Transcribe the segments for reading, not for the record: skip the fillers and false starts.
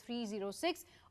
306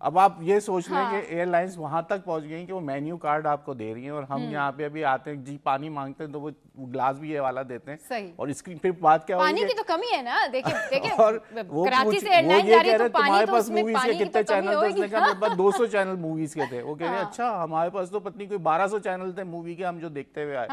اب آپ یہ سوچ لیں کہ ایئر لائنس وہاں تک پہنچ گئی کہ وہ مینیو کارڈ آپ کو دے رہی ہیں اور ہم یہاں پہ ابھی آتے ہیں جی پانی مانگتے ہیں تو وہ گلاس بھی یہ والا دیتے ہیں اور اس کی پھر بات کیا ہوگی پانی کی تو کمی ہے نا. دیکھیں اور کراچی سے ایئر لائن جا رہی ہے تو پانی تو اس میں موویز کے کتنے چینل تھے, اس نے کہا میرے پاس 200 چینل موویز کے تھے. وہ کہہ رہے ہیں اچھا ہمارے پاس تو پتہ نہیں کوئی 1200 چینل تھے مووی کے ہم جو دیکھتے ہوئے آئے.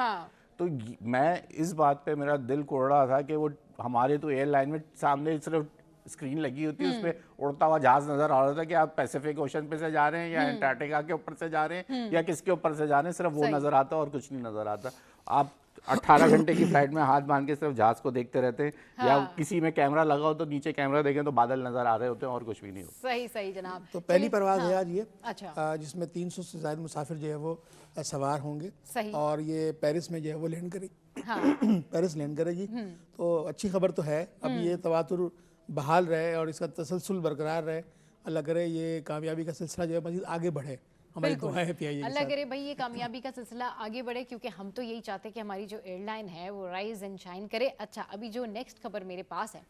تو میں اس بات پہ میرا دل کوڑ رہا تھا کہ وہ ہمارے تو ایئر لائن میں سامنے صرف اسکرین لگی ہوتی ہے, اس پہ اڑتا ہوا جہاز نظر آ رہا تھا کہ آپ پیسیفک اوشن پہ سے جا رہے ہیں یا انٹارکٹیکا کے اوپر سے جا رہے ہیں یا کس کے اوپر سے جا رہے ہیں, صرف وہ نظر آتا اور کچھ نہیں نظر آتا. آپ 18 گھنٹے کی فلائٹ میں ہاتھ باندھ کے صرف جہاز کو دیکھتے رہتے ہیں, یا کسی میں کیمرہ لگا ہو تو نیچے کیمرہ دیکھیں تو بادل نظر آ رہے ہوتے ہیں اور کچھ بھی نہیں ہوتا. صحیح صحیح جناب. تو پہلی پرواز ہے آج یہ, جس میں 300 سے زائد مسافر جو ہے وہ سوار ہوں گے, اور یہ پیرس میں جو ہے وہ لینڈ کرے گی, پیرس لینڈ کرے گی. تو اچھی خبر تو ہے, اب یہ تواتر بحال رہے اور اس کا تسلسل برقرار رہے. اللہ کرے یہ کامیابی کا سلسلہ جو ہے مزید آگے بڑھے. ہماری دعائیں پی آئی. اللہ کرے بھائی یہ کامیابی کا سلسلہ آگے بڑھے, کیونکہ ہم تو یہی چاہتے ہیں کہ ہماری جو ایئر لائن ہے وہ رائز اینڈ شائن کرے. اچھا ابھی جو نیکسٹ خبر میرے پاس ہے,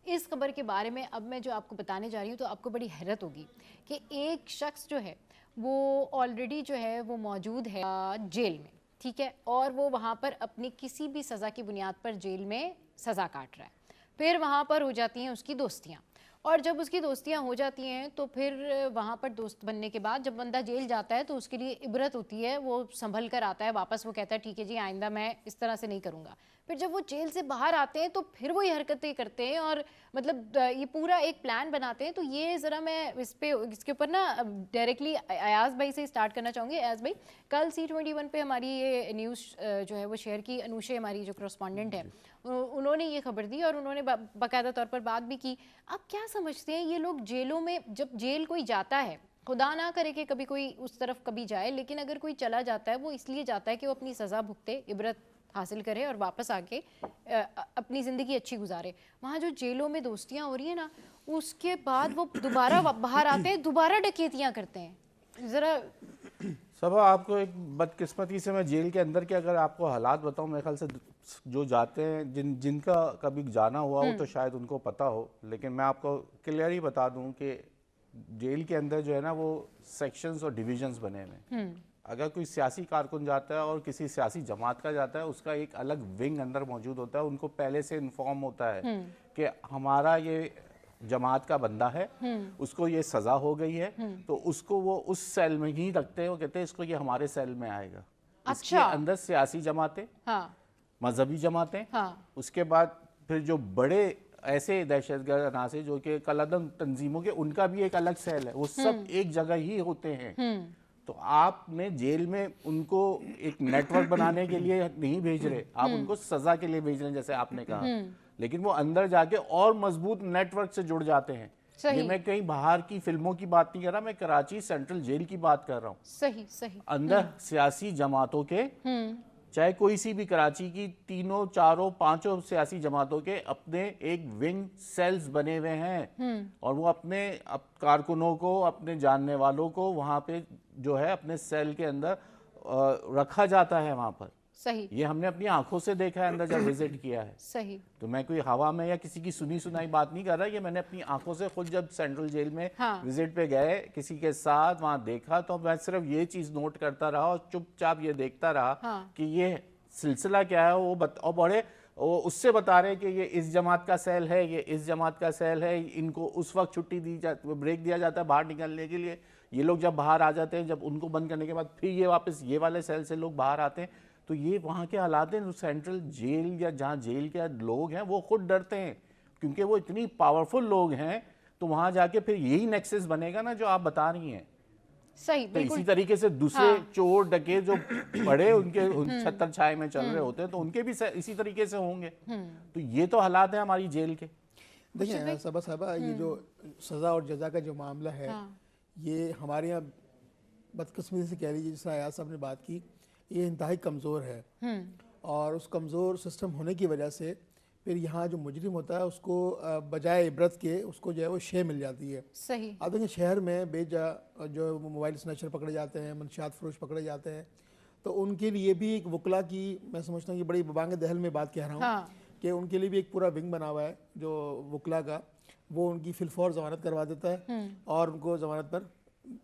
اس خبر کے بارے میں اب میں جو آپ کو بتانے جا رہی ہوں تو آپ کو بڑی حیرت ہوگی کہ ایک شخص جو ہے وہ آلریڈی جو ہے وہ موجود ہے جیل میں, ٹھیک ہے, اور وہ وہاں پر اپنی کسی بھی سزا کی بنیاد پر جیل میں سزا کاٹ رہا ہے. پھر وہاں پر ہو جاتی ہیں اس کی دوستیاں, اور جب اس کی دوستیاں ہو جاتی ہیں تو پھر وہاں پر دوست بننے کے بعد جب بندہ جیل جاتا ہے تو اس کے لیے عبرت ہوتی ہے, وہ سنبھل کر آتا ہے واپس, وہ کہتا ہے ٹھیک ہے جی آئندہ میں اس طرح سے نہیں کروں گا. پھر جب وہ جیل سے باہر آتے ہیں تو پھر وہ یہ حرکتیں کرتے ہیں اور مطلب یہ پورا ایک پلان بناتے ہیں. تو یہ ذرا میں اس کے اوپر نا ڈائریکٹلی ایاز بھائی سے اسٹارٹ کرنا چاہوں گی. ایاز بھائی کل C21 پہ ہماری یہ نیوز جو ہے وہ شیئر کی, انوشے ہماری جو کرسپونڈنٹ ہے انہوں نے یہ خبر دی اور انہوں نے باقاعدہ طور پر بات بھی کی. آپ کیا سمجھتے ہیں یہ لوگ جیلوں میں, جب جیل کوئی جاتا ہے, خدا نہ کرے کہ کبھی کوئی اس طرف کبھی جائے, لیکن اگر کوئی چلا جاتا ہے وہ اس لیے جاتا ہے کہ وہ اپنی سزا بھگتے, عبرت حاصل کرے اور واپس آ کے اپنی زندگی اچھی گزارے. وہاں جو جیلوں میں دوستیاں ہو رہی ہیں نا, اس کے بعد وہ دوبارہ باہر آتے ہیں, دوبارہ ڈکیتیاں کرتے ہیں. ذرا صبا آپ کو ایک بدقسمتی سے میں جیل کے اندر کے اگر آپ کو حالات بتاؤں, میرے خیال سے جو جاتے ہیں جن کا کبھی جانا ہوا ہو تو شاید ان کو پتہ ہو, لیکن میں آپ کو کلیئر ہی بتا دوں کہ جیل کے اندر جو ہے نا وہ سیکشنز اور ڈویژنز بنے ہوئے. اگر کوئی سیاسی کارکن جاتا ہے اور کسی سیاسی جماعت کا جاتا ہے, اس کا ایک الگ ونگ اندر موجود ہوتا ہے, ان کو پہلے سے انفارم ہوتا ہے کہ ہمارا یہ جماعت کا بندہ ہے, اس کو یہ سزا ہو گئی ہے, تو اس کو وہ اس سیل میں ہی رکھتے ہیں, وہ کہتے ہیں اس کو یہ ہمارے سیل میں آئے گا. اس کے اندر سیاسی جماعتیں, مذہبی جماعتیں, اس کے بعد پھر جو بڑے ایسے دہشت گرد عناصر جو کہ کالعدم تنظیموں کے, ان کا بھی ایک الگ سیل ہے, وہ سب ایک جگہ ہی ہوتے ہیں. تو آپ نے جیل میں ان کو ایک نیٹ ورک بنانے کے لیے نہیں بھیج رہے, آپ ان کو سزا کے لیے بھیج رہے ہیں جیسے آپ نے کہا, لیکن وہ اندر جا کے اور مضبوط نیٹ ورک سے جڑ جاتے ہیں. یہ میں کہیں باہر کی فلموں کی بات نہیں کر رہا, میں کراچی سینٹرل جیل کی بات کر رہا ہوں. صحیح اندر سیاسی جماعتوں کے, چاہے کوئی سی بھی کراچی کی 3 4 5 سیاسی جماعتوں کے اپنے ایک ونگ سیلز بنے ہوئے ہیں, اور وہ اپنے کارکنوں کو, اپنے جاننے والوں کو وہاں پہ جو ہے اپنے سیل کے اندر رکھا جاتا ہے وہاں پر. صحیح, یہ ہم نے اپنی آنکھوں سے دیکھا ہے اندر جب وزٹ کیا ہے. صحیح, تو میں کوئی ہوا میں یا کسی کی سنی سنائی بات نہیں کر رہا, یہ میں نے اپنی آنکھوں سے خود جب سینٹرل جیل میں وزٹ پہ گئے کسی کے ساتھ وہاں دیکھا, تو میں صرف یہ چیز نوٹ کرتا رہا اور چپ چاپ یہ دیکھتا رہا کہ یہ سلسلہ کیا ہے. وہ بڑے اس سے بتا رہے کہ یہ اس جماعت کا سیل ہے, یہ اس جماعت کا سیل ہے, ان کو اس وقت چھٹی دی جاتی, بریک دیا جاتا ہے باہر نکلنے کے لیے. یہ لوگ جب باہر آ جاتے ہیں, جب ان کو بند کرنے کے بعد پھر یہ واپس یہ والے سیل سے لوگ باہر آتے ہیں. تو یہ وہاں کے حالات ہیں. سینٹرل جیل یا جہاں جیل کے لوگ ہیں وہ خود ڈرتے ہیں, کیونکہ وہ اتنی پاورفل لوگ ہیں. تو وہاں جا کے پھر یہی نیکسس بنے گا نا جو آپ بتا رہی ہیں. صحیح, تو اسی طریقے سے دوسرے چور ڈکے جو بڑے ان کے چھتر چھائے میں چل رہے ہوتے ہیں, تو ان کے بھی اسی طریقے سے ہوں گے. تو یہ تو حالات ہیں ہماری جیل کے. دیکھیں صاحبہ, یہ جو سزا اور جزا کا جو معاملہ ہے, یہ ہمارے یہاں بدقسمتی سے کہہ لیجیے, جس طرح ایاز صاحب نے بات کی, یہ انتہائی کمزور ہے. اور اس کمزور سسٹم ہونے کی وجہ سے پھر یہاں جو مجرم ہوتا ہے اس کو بجائے عبرت کے اس کو جو ہے وہ شے مل جاتی ہے. صحیح, آپ دیکھیں شہر میں بے جا جو موبائل سنیچر پکڑے جاتے ہیں, منشیات فروش پکڑے جاتے ہیں, تو ان کے لیے بھی ایک وکلا کی, میں سمجھتا ہوں کہ بڑی ببانگ دہل میں بات کہہ رہا ہوں کہ ان کے لیے بھی ایک پورا ونگ بنا ہوا ہے جو وکلا کا, وہ ان کی فی الفور ضمانت کروا دیتا ہے اور ان کو ضمانت پر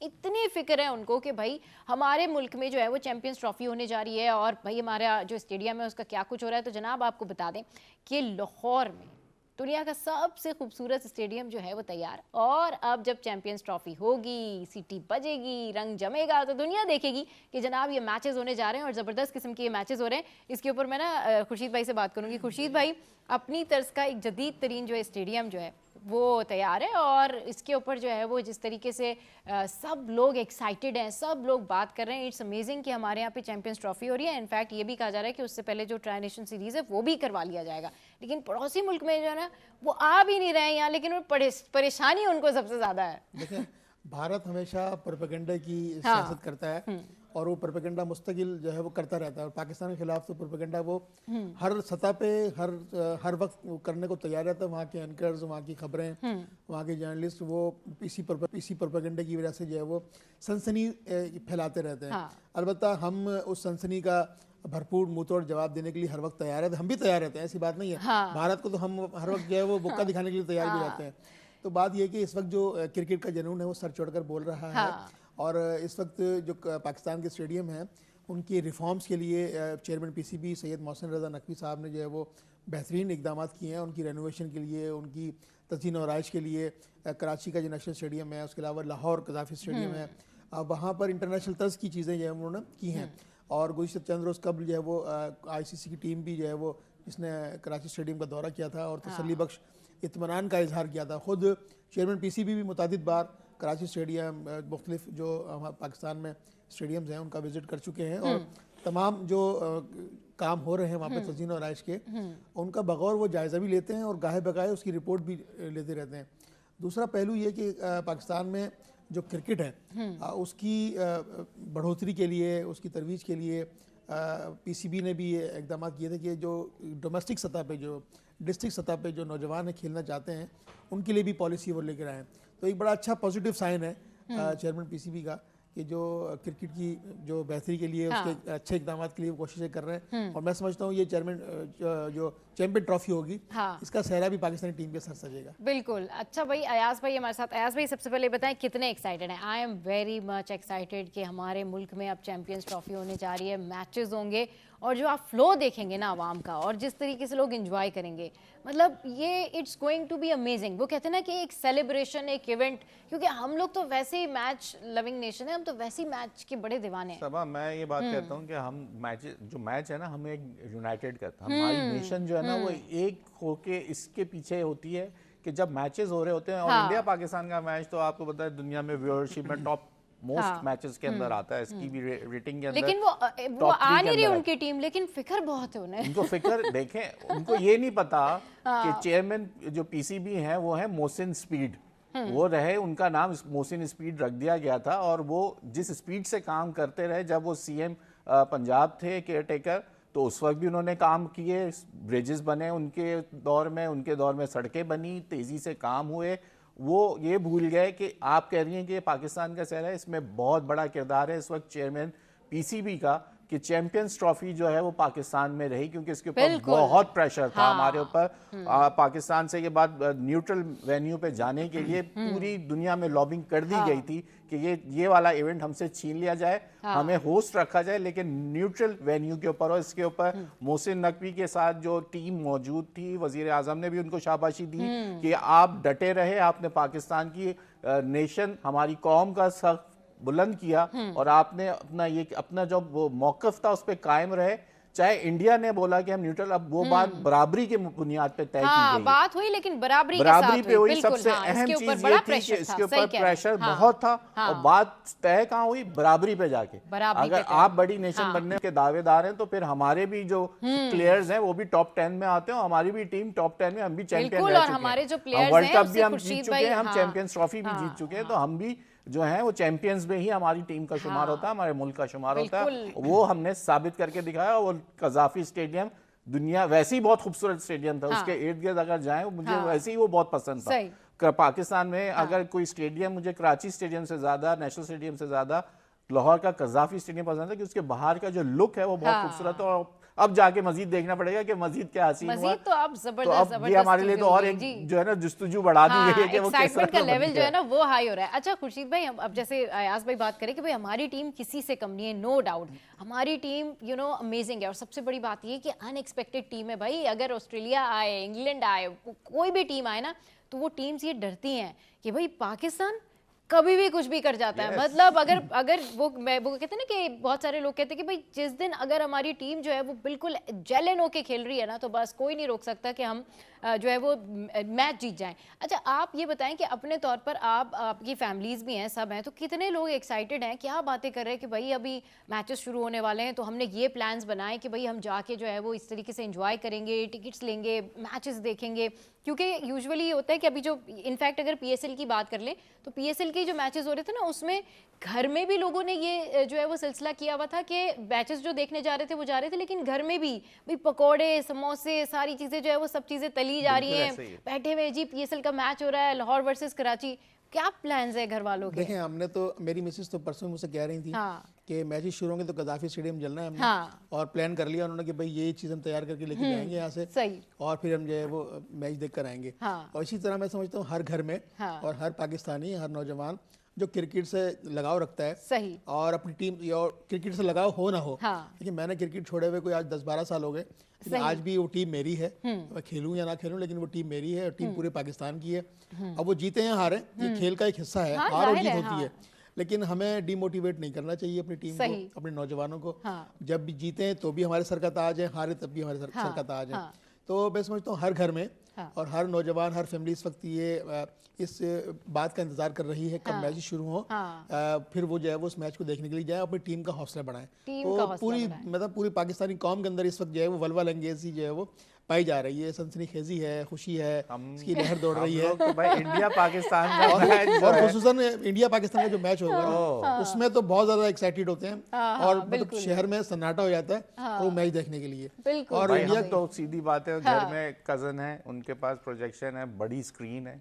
اتنی فکر ہے ان کو کہ بھائی ہمارے ملک میں جو ہے وہ چیمپئنز ٹرافی ہونے جا رہی ہے اور بھائی ہمارا جو اسٹیڈیم ہے اس کا کیا کچھ ہو رہا ہے. تو جناب آپ کو بتا دیں کہ لاہور میں دنیا کا سب سے خوبصورت اسٹیڈیم جو ہے وہ تیار, اور اب جب چیمپئنز ٹرافی ہوگی, سیٹی بجے گی, رنگ جمے گا, تو دنیا دیکھے گی کہ جناب یہ میچز ہونے جا رہے ہیں اور زبردست قسم کے یہ میچز ہو رہے ہیں. اس کے اوپر میں نا خورشید بھائی سے بات کروں گی. خورشید بھائی, اپنی طرز کا ایک جدید ترین جو اسٹیڈیم جو ہے وہ تیار ہے, اور اس کے اوپر جو ہے وہ جس طریقے سے سب لوگ ایکسائٹیڈ ہیں, سب لوگ بات کر رہے ہیں, اٹس امیزنگ کہ ہمارے یہاں پہ چیمپئنز ٹرافی ہو رہی ہے. انفیکٹ یہ بھی کہا جا رہا ہے کہ اس سے پہلے جو ٹرائی نیشن سیریز ہے وہ بھی کروا لیا جائے گا. لیکن پڑوسی ملک میں جو ہے نا وہ آ بھی نہیں رہے ہیں یہاں, لیکن پریشانی ان کو سب سے زیادہ ہے. دیکھیں, بھارت ہمیشہ پروپیگنڈا کی سیاست کرتا ہے اور وہ پروپیگنڈا مستقل جو ہے وہ کرتا رہتا ہے, اور پاکستان کے خلاف تو پروپیگنڈا وہ ہر سطح پہ ہر وقت کرنے کو تیار رہتا ہے. وہاں کے اینکرز, وہاں کی خبریں, وہاں کے جرنلسٹ وہ اسی پروپیگنڈا کی وجہ سے جو ہے وہ سنسنی پھیلاتے رہتے ہیں. البتہ ہم اس سنسنی کا بھرپور منہ توڑ جواب دینے کے لیے ہر وقت تیار ہے. ہم بھی تیار رہتے ہیں, ایسی بات نہیں ہے. بھارت کو تو ہم ہر وقت جو ہے وہ بکا دکھانے کے لیے تیار بھی رہتے ہیں. تو بات یہ کہ اس وقت جو کرکٹ کا جنون ہے وہ سر چڑھ کر بول رہا ہے, اور اس وقت جو پاکستان کے اسٹیڈیم ہیں ان کی ریفارمز کے لیے چیئرمین پی سی بی سید محسن رضا نقوی صاحب نے جو ہے وہ بہترین اقدامات کیے ہیں. ان کی رینوویشن کے لیے, ان کی تزئین و آرائش کے لیے کراچی کا جو نیشنل اسٹیڈیم ہے, اس کے علاوہ لاہور قذافی اسٹیڈیم ہے, وہاں پر انٹرنیشنل طرز کی چیزیں جو ہے انہوں نے کی ہیں. اور گزشتہ چند روز قبل جو ہے وہ آئی سی سی کی ٹیم بھی جو ہے وہ جس نے کراچی اسٹیڈیم کا دورہ کیا تھا اور تسلی بخش اطمینان کا اظہار کیا تھا. خود چیئرمین پی سی بی بھی متعدد بار کراچی اسٹیڈیم, مختلف جو پاکستان میں اسٹیڈیمز ہیں ان کا وزٹ کر چکے ہیں, اور تمام جو کام ہو رہے ہیں وہاں پہ تزئین و آرائش کے, ان کا بغور وہ جائزہ بھی لیتے ہیں اور گاہے بگاہے اس کی رپورٹ بھی لیتے رہتے ہیں. دوسرا پہلو یہ کہ پاکستان میں جو کرکٹ ہے اس کی بڑھوتری کے لیے, اس کی ترویج کے لیے پی سی بی نے بھی یہ اقدامات کیے تھے کہ جو ڈومیسٹک سطح پہ, جو ڈسٹرکٹ سطح پہ جو نوجوان کھیلنا چاہتے ہیں ان کے لیے بھی پالیسی وہ لے کر آئے ہیں. تو ایک بڑا اچھا پازیٹیو سائن ہے چیئرمین پی سی بی کا کہ جو کرکٹ کی جو بہتری کے لیے, اس کے اچھے اقدامات کے لیے وہ کوششیں کر رہے ہیں. اور میں سمجھتا ہوں یہ جو چیمپئن ٹرافی ہوگی اس کا سہرا بھی پاکستانی ٹیم کے سر سجے گا. بالکل. اچھا بھائی, ایاز بھائی ہمارے ساتھ. ایاز بھائی, سب سے پہلے بتائیں کتنے ایکسائٹیڈ ہیں؟ I am very much excited کہ ہمارے ملک میں اب چیمپئنز ٹرافی ہونے جا رہی ہے, میچز ہوں گے, اور جو آپ فلو دیکھیں گے نا عوام کا, اور جس طریقے سے لوگ انجوائے کریں گے, مطلب یہ it's going to be amazing. وہ کہتے ہیں نا کہ ایک سیلیبریشن, ایک ایونٹ, کیونکہ ہم لوگ تو ویسے ہی میچ لونگ نیشن ہے, ہم تو ویسے ہی میچ کے بڑے دیوانے ہیں. صبا, میں یہ بات کہتا ہوں کہ ہم جو میچ ہے نا ہمیں ایک یونائٹیڈ کرتا ہے. ہماری نیشن جو ہے نا وہ ایک ہو کے اس کے پیچھے ہوتی ہے کہ جب میچز ہو رہے ہوتے ہیں, اور انڈیا پاکستان کا میچ تو آپ کو پتا ہے دنیا میں ویورشپ میں ٹاپ موسٹ میچز کے اندر آتا ہے, اس کی بھی ریٹنگ کے اندر. لیکن وہ آ نہیں رہی ان کی ٹیم, لیکن فکر بہت ہے انہیں. ان کو فکر دیکھیں, ان کو یہ نہیں پتا کہ چیئرمین جو پی سی بی ہیں وہ ہیں محسن اسپیڈ. وہ رہے, ان کا نام محسن اسپیڈ رکھ دیا گیا تھا, اور وہ جس اسپیڈ سے کام کرتے رہے, جب وہ سی ایم پنجاب تھے کیئر ٹیکر, تو اس وقت بھی انہوں نے کام کیے, بریجز بنے ان کے دور میں سڑکیں بنی, تیزی سے کام ہوئے. وہ یہ بھول گئے کہ آپ کہہ رہی ہیں کہ یہ پاکستان کا سہرا ہے, اس میں بہت بڑا کردار ہے اس وقت چیئرمین پی سی بی کا کہ چیمپئنز ٹرافی جو ہے وہ پاکستان میں رہی, کیونکہ اس کے اوپر بہت پریشر تھا ہمارے اوپر. پاکستان سے یہ بات نیوٹرل وینیو پہ جانے کے لیے پوری دنیا میں لابنگ کر دی گئی تھی کہ یہ والا ایونٹ ہم سے چھین لیا جائے, ہمیں ہوسٹ رکھا جائے, لیکن نیوٹرل وینیو کے اوپر. اور اس کے اوپر محسن نقوی کے ساتھ جو ٹیم موجود تھی, وزیر اعظم نے بھی ان کو شاباشی دی کہ آپ ڈٹے رہے, آپ نے پاکستان کی نیشن, ہماری قوم کا سخت بلند کیا, اور آپ نے اپنا جو وہ موقف تھا اس پہ قائم رہے. چاہے انڈیا نے بولا کہ ہم نیوٹرل, اب وہ بات برابری کے بنیاد پہ طے کی گئی. بات ہوئی, لیکن برابری کے ساتھ پہ ہوئی. سب سے اہم چیز یہ تھی کہ اس کے اوپر پریشر بہت تھا, اور بات طے کہاں ہوئی؟ برابری پہ جا کے. اگر آپ بڑی نیشن بننے کے دعوے دار ہیں تو پھر ہمارے بھی جو پلیئرز ہیں وہ بھی ٹاپ 10 میں آتے ہیں, ہماری بھی ٹیم ٹاپ 10 میں, ہم بھی چیمپئن رہ چکے ہیں, ورلڈ کپ بھی ہم جیت چکے ہیں, ہم چیمپئنز ٹرافی بھی جیت چکے ہیں, تو ہم بھی جو ہیں وہ چیمپئنز میں ہی ہماری ٹیم کا شمار ہوتا ہے, ہمارے ملک کا شمار ہوتا ہے. وہ ہم نے ثابت کر کے دکھایا. وہ قذافی اسٹیڈیم دنیا ویسے ہی بہت خوبصورت اسٹیڈیم تھا, اس کے ارد گرد اگر جائیں مجھے ویسے ہی وہ بہت پسند تھا. پاکستان میں اگر کوئی اسٹیڈیم, مجھے کراچی اسٹیڈیم سے زیادہ, نیشنل اسٹیڈیم سے زیادہ لاہور کا قذافی اسٹیڈیم پسند ہے, کہ اس کے باہر کا جو لک ہے وہ بہت خوبصورت ہے, اور اب جا کے مزید دیکھنا پڑے گا کہ مزید کیا حسین ہوا. مزید تو آپ زبردست یہ ہمارے لیے تو اور ایک جو ہے نا جستجو بڑھا دی گئی ہے کہ وہ کس طرح کا لیول جو ہے نا وہ ہائی ہو رہا ہے. اچھا خورشید بھائی, اب جیسے ایاز بھائی بات کریں کہ بھائی ہماری ٹیم کسی سے کم نہیں ہے, نو ڈاؤٹ ہماری ٹیم امیزنگ ہے, اور سب سے بڑی بات یہ کہ ان ایکسپیکٹڈ ٹیم ہے بھائی. اگر آسٹریلیا آئے, انگلینڈ آئے, کوئی بھی ٹیم آئے نا, تو وہ ٹیمز یہ ڈرتی ہیں کہ بھائی پاکستان کبھی بھی کچھ بھی کر جاتا ہے. مطلب اگر وہ کہتے ہیں نا کہ بہت سارے لوگ کہتے ہیں کہ بھائی جس دن اگر ہماری ٹیم جو ہے وہ بالکل جیلن ہو کے کھیل رہی ہے نا, تو بس کوئی نہیں روک سکتا کہ ہم جو ہے وہ میچ جیت جائیں. اچھا آپ یہ بتائیں کہ اپنے طور پر آپ کی فیملیز بھی ہیں, سب ہیں, تو کتنے لوگ ایکسائٹیڈ ہیں, کیا باتیں کر رہے ہیں کہ بھائی ابھی میچز شروع ہونے والے ہیں تو ہم نے یہ پلانز بنائے کہ بھائی ہم جا کے جو ہے وہ اس طریقے سے انجوائے کریں گے, ٹکٹس لیں گے, میچز دیکھیں گے. کیونکہ یوزولی یہ ہوتا ہے کہ ابھی جو انفیکٹ اگر پی ایس ایل کی بات کر لیں تو پی ایس ایل کے جو میچز ہو رہے تھے نا, اس میں گھر میں بھی لوگوں نے یہ جو ہے وہ سلسلہ کیا ہوا تھا کہ میچز جو دیکھنے جا رہے تھے وہ جا رہے تھے, لیکن گھر میں بھی پکوڑے, سموسے, ساری چیزیں جو ہے وہ سب چیزیں تلی جا رہی ہیں, بیٹھے ہوئے جی پی ایس ایل کا میچ ہو رہا ہے, لاہور ورسز کراچی. کیا پلانز ہے گھر والوں کے؟ دیکھیں ہم نے تو, میری مسز تو پرسوں مجھ سے کہہ رہی تھی کہ میچز شروع ہوں گے تو قذافی اسٹیڈیم جلنا ہے ہم نے, اور پلان کر لیا انہوں نے کہ بھائی یہ چیز ہم تیار کر کے لے کے جائیں گے یہاں سے, اور پھر ہم جو ہے وہ میچ دیکھ کر آئیں گے. اور اسی طرح میں سمجھتا ہوں ہر گھر میں اور ہر پاکستانی, ہر نوجوان جو کرکٹ سے لگاؤ رکھتا ہے اور اپنی ٹیم, اور کرکٹ سے لگاؤ ہو نہ ہو, لیکن میں نے کرکٹ چھوڑے ہوئے کوئی آج 10-12 سال ہو گئے, لیکن آج بھی وہ ٹیم میری ہے, میں کھیلوں یا نہ کھیلوں لیکن وہ ٹیم میری ہے, اور ٹیم پورے پاکستان کی ہے. اب وہ جیتے ہیں ہاریں, یہ کھیل کا ایک حصہ ہے, ہار اور جیت ہوتی ہے, لیکن ہمیں ڈی موٹیویٹ نہیں کرنا چاہیے اپنی ٹیم کو, اپنے نوجوانوں کو. جب بھی جیتے ہیں تو بھی ہمارے سر کا تاج ہے, ہارے تب بھی ہمارے سر کا تاج ہے. تو میں سمجھتا ہوں ہر گھر میں اور ہر نوجوان, ہر فیملی اس وقت یہ اس بات کا انتظار کر رہی ہے کب میچ شروع ہو, پھر وہ جو ہے وہ اس میچ کو دیکھنے کے لیے جائیں, اپنی ٹیم کا حوصلہ بڑھائیں. تو پوری پاکستانی قوم کے اندر اس وقت جو ہے وہ ولول انگیزی جو ہے وہ پائی جا رہی ہے, سنسنی خیزی ہے, خوشی ہے, اس کی لہر دوڑ رہی ہے. انڈیا پاکستان کا میچ اور خصوصاً انڈیا پاکستان کا جو میچ ہوگا اس میں تو بہت زیادہ ایکسائٹیڈ ہوتے ہیں, اور مطلب شہر میں سناٹا ہو جاتا ہے وہ میچ دیکھنے کے لیے. اور انڈیا تو سیدھی بات ہے, گھر میں کزن ہے, ان کے پاس پروجیکشن ہے, بڑی اسکرین ہے,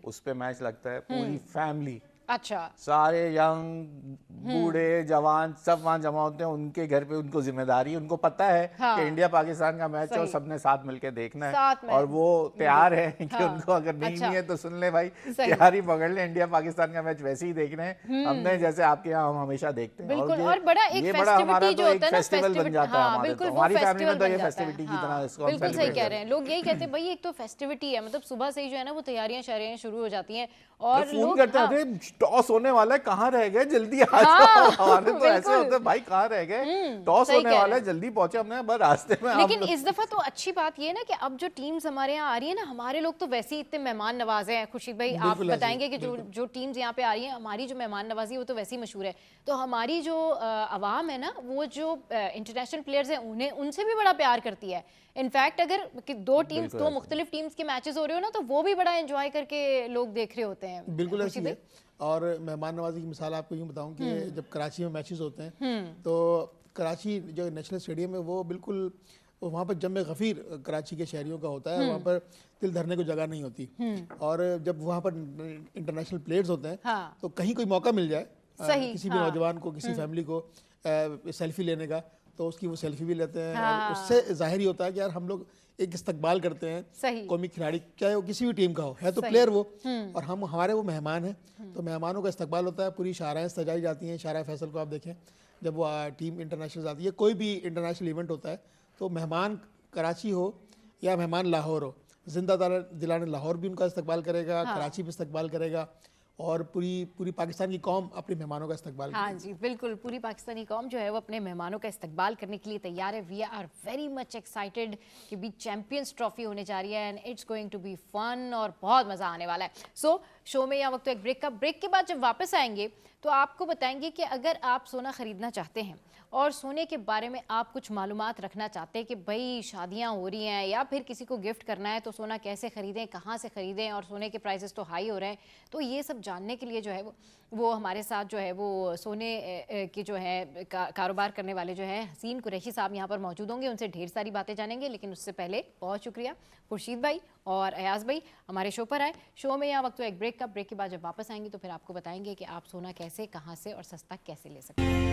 اس پہ میچ لگتا ہے, پوری فیملی, اچھا سارے ینگ, بوڑھے, جوان سب وہاں جمع ہوتے ہیں. ان کے گھر پہ ان کو ذمہ داری, ان کو پتہ ہے کہ انڈیا پاکستان کا میچ ہے اور سب نے ساتھ مل کے دیکھنا ہے, اور وہ تیار ہے کہ ان کو اگر نہیں ہے تو سن لے بھائی, تیاری پکڑ لے, انڈیا پاکستان کا میچ ویسے ہی دیکھنا ہے ہم نے جیسے آپ کے یہاں ہم ہمیشہ دیکھتے ہیں. اور یہ بڑا ہمارا تو ایک فیسٹیول بن جاتا ہے, ہماری فیملی میں تو یہ فیسٹیوٹی کی طرح اس کو. بالکل صحیح کہہ رہے ہیں لوگ, یہی کہتے ہیں بھائی ایک تو فیسٹیوٹی ہے, مطلب صبح سے ہی جو ہے نا وہ تیاریاں شاریاں شروع ہو جاتی ہیں, اور فون کرتے ہیں ٹاس ہونے والا ہے, کہاں رہ گئے, جلدی آ جاؤ. ہمارے تو ایسے ہوتے ہیں بھائی کہاں رہ گئے, ٹاس ہونے والا ہے, جلدی پہنچے, ہم نے بس راستے میں. لیکن اس دفعہ تو اچھی بات یہ ہے نا کہ اب جو ٹیمز ہمارے یہاں آ رہی ہیں نا, ہمارے لوگ تو ویسے ہی اتنے مہمان نوازے ہیں. خورشید بھائی آپ بتائیں گے کہ جو ٹیمز یہاں پہ آ رہی ہیں, ہماری جو مہمان نوازی ہے وہ تو ویسے ہی مشہور ہے. تو ہماری جو عوام ہے نا, وہ جو انٹرنیشنل پلیئرز ہیں ان سے بھی بڑا پیار کرتی ہے. انفیکٹ اگر دو مختلف ٹیمز کے میچز ہو رہے ہو نا, تو وہ بھی بڑا انجوائے کر کے لوگ دیکھ رہے ہوتے ہیں. بالکل ایسی ہے. اور مہمان نوازی کی مثال آپ کو یوں بتاؤں کہ جب کراچی میں میچز ہوتے ہیں تو کراچی جو نیشنل اسٹیڈیم ہے وہ بالکل, وہاں پر جمع غفیر کراچی کے شہریوں کا ہوتا ہے, وہاں پر دل دھرنے کو جگہ نہیں ہوتی. اور جب وہاں پر انٹرنیشنل پلیئرز ہوتے ہیں تو کہیں کوئی موقع مل جائے کسی بھی نوجوان کو, کسی فیملی کو سیلفی لینے کا, تو اس کی وہ سیلفی بھی لیتے ہیں. اور اس سے ظاہر ہی ہوتا ہے کہ یار ہم لوگ ایک استقبال کرتے ہیں قومی کھلاڑی, چاہے وہ کسی بھی ٹیم کا ہو, ہے تو پلیئر وہ, اور ہمارے وہ مہمان ہیں, تو مہمانوں کا استقبال ہوتا ہے. پوری شاہراہیں سجائی جاتی ہیں. شاہراہ فیصل کو آپ دیکھیں, جب وہ ٹیم انٹرنیشنل آتی ہے, کوئی بھی انٹرنیشنل ایونٹ ہوتا ہے, تو مہمان کراچی ہو یا مہمان لاہور ہو, زندہ دلان لاہور بھی ان کا استقبال کرے گا, کراچی بھی استقبال کرے گا, اور پوری پاکستان کی قوم اپنے مہمانوں کا استقبال کرے گی. ہاں جی بالکل, پوری پاکستانی قوم جو ہے وہ اپنے مہمانوں کا استقبال کرنے کے لیے تیار ہے. We are very much excited کہ بھی چیمپئنز ٹرافی ہونے جا رہی ہے, and it's going to be fun, اور بہت مزہ آنے والا ہے. سو شو میں یا وقت ایک بریک کا, بریک کے بعد جب واپس آئیں گے تو آپ کو بتائیں گے کہ اگر آپ سونا خریدنا چاہتے ہیں اور سونے کے بارے میں آپ کچھ معلومات رکھنا چاہتے ہیں کہ بھائی شادیاں ہو رہی ہیں یا پھر کسی کو گفٹ کرنا ہے, تو سونا کیسے خریدیں, کہاں سے خریدیں, اور سونے کے پرائزز تو ہائی ہو رہے ہیں, تو یہ سب جاننے کے لیے جو ہے وہ ہمارے ساتھ جو ہے وہ سونے کے جو ہے کاروبار کرنے والے جو ہیں حسین قریشی صاحب یہاں پر موجود ہوں گے. ان سے ڈھیر ساری باتیں جانیں گے, لیکن اس سے پہلے بہت شکریہ خورشید بھائی اور ایاز بھائی ہمارے شو پر آئے. شو میں یہاں وقت ایک بریک کا, بریک کے بعد جب واپس آئیں گے تو پھر آپ کو بتائیں گے کہ آپ سونا کیسے, کہاں سے اور سستا کیسے لے سکتے ہیں.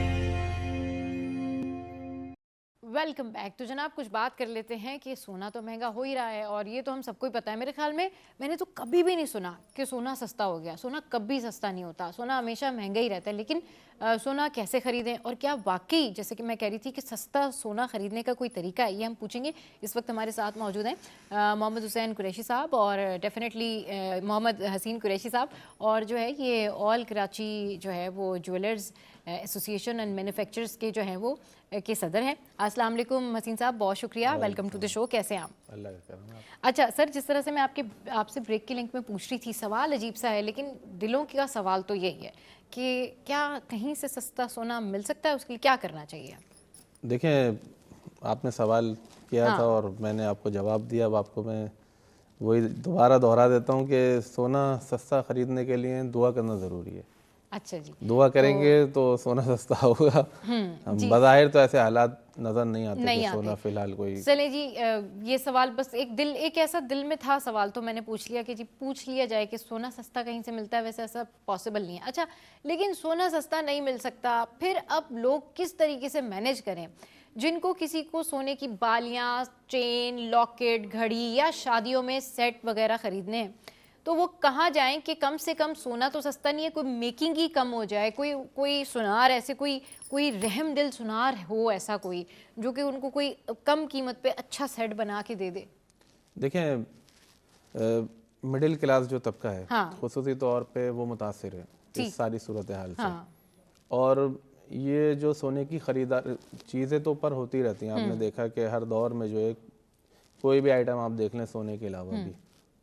Welcome back. تو جناب کچھ بات کر لیتے ہیں کہ سونا تو مہنگا ہو ہی رہا ہے اور یہ تو ہم سب کو ہی پتہ ہے. میرے خیال میں نے تو کبھی بھی نہیں سنا کہ سونا سستا ہو گیا. سونا کبھی سستا نہیں ہوتا, سونا ہمیشہ مہنگا ہی رہتا ہے. لیکن سونا کیسے خریدیں اور کیا واقعی جیسے کہ میں کہہ رہی تھی کہ سستا سونا خریدنے کا کوئی طریقہ ہے, یہ ہم پوچھیں گے. اس وقت ہمارے ساتھ موجود ہیں محمد حسین قریشی صاحب اور ڈیفینیٹلی محمد حسین قریشی صاحب, اور جو ہے یہ آل کراچی جو ہے وہ جویلرز ایسوسیشن اینڈ مینوفیکچررز کے جو ہیں وہ کے صدر ہیں. السلام علیکم حسین صاحب, بہت شکریہ, ویلکم ٹو دی شو. کیسے ہیں آپ؟ اللہ کا کرم ہے. اچھا سر, جس طرح سے میں آپ سے بریک کی لنک میں پوچھ رہی تھی, سوال عجیب سا ہے لیکن دلوں کا سوال تو یہی ہے کہ کیا کہیں سے سستا سونا مل سکتا ہے, اس کے لیے کیا کرنا چاہیے؟ دیکھیں, آپ نے سوال کیا تھا اور میں نے آپ کو جواب دیا. اب آپ کو میں وہی دوبارہ دہرا دیتا ہوں کہ سونا سستا خریدنے کے لیے دعا کرنا ضروری ہے. اچھا جی, دعا کریں گے تو سونا سستا ہوگا. بظاہر تو ایسے حالات نظر نہیں آتے کہ سونا فی الحال کوئی. چلیں جی, یہ سوال بس ایک ایسا دل میں تھا سوال, تو میں نے پوچھ لیا کہ جی پوچھ لیا جائے کہ سونا سستا کہیں سے ملتا ہے. ویسے ایسا پاسبل نہیں ہے. اچھا, لیکن سونا سستا نہیں مل سکتا, پھر اب لوگ کس طریقے سے مینیج کریں؟ جن کو کسی کو سونے کی بالیاں, چین, لاکٹ, گھڑی یا شادیوں میں سیٹ وغیرہ خریدنے ہیں, تو وہ کہاں جائیں کہ کم سے کم سونا تو سستا نہیں ہے, کوئی میکنگ ہی کم ہو جائے, کوئی سنار ایسے کوئی رحم دل سنار ہو ایسا کوئی جو کہ ان کو کوئی کم قیمت پہ اچھا سیٹ بنا کے دے دے. دیکھیں, مڈل کلاس جو طبقہ ہے خصوصی طور پہ وہ متاثر ہے اس ساری صورتحال سے. اور یہ جو سونے کی خریدار چیزیں تو اوپر ہوتی رہتی ہیں. آپ نے دیکھا کہ ہر دور میں جو ہے کوئی بھی آئٹم آپ دیکھ لیں سونے کے علاوہ بھی,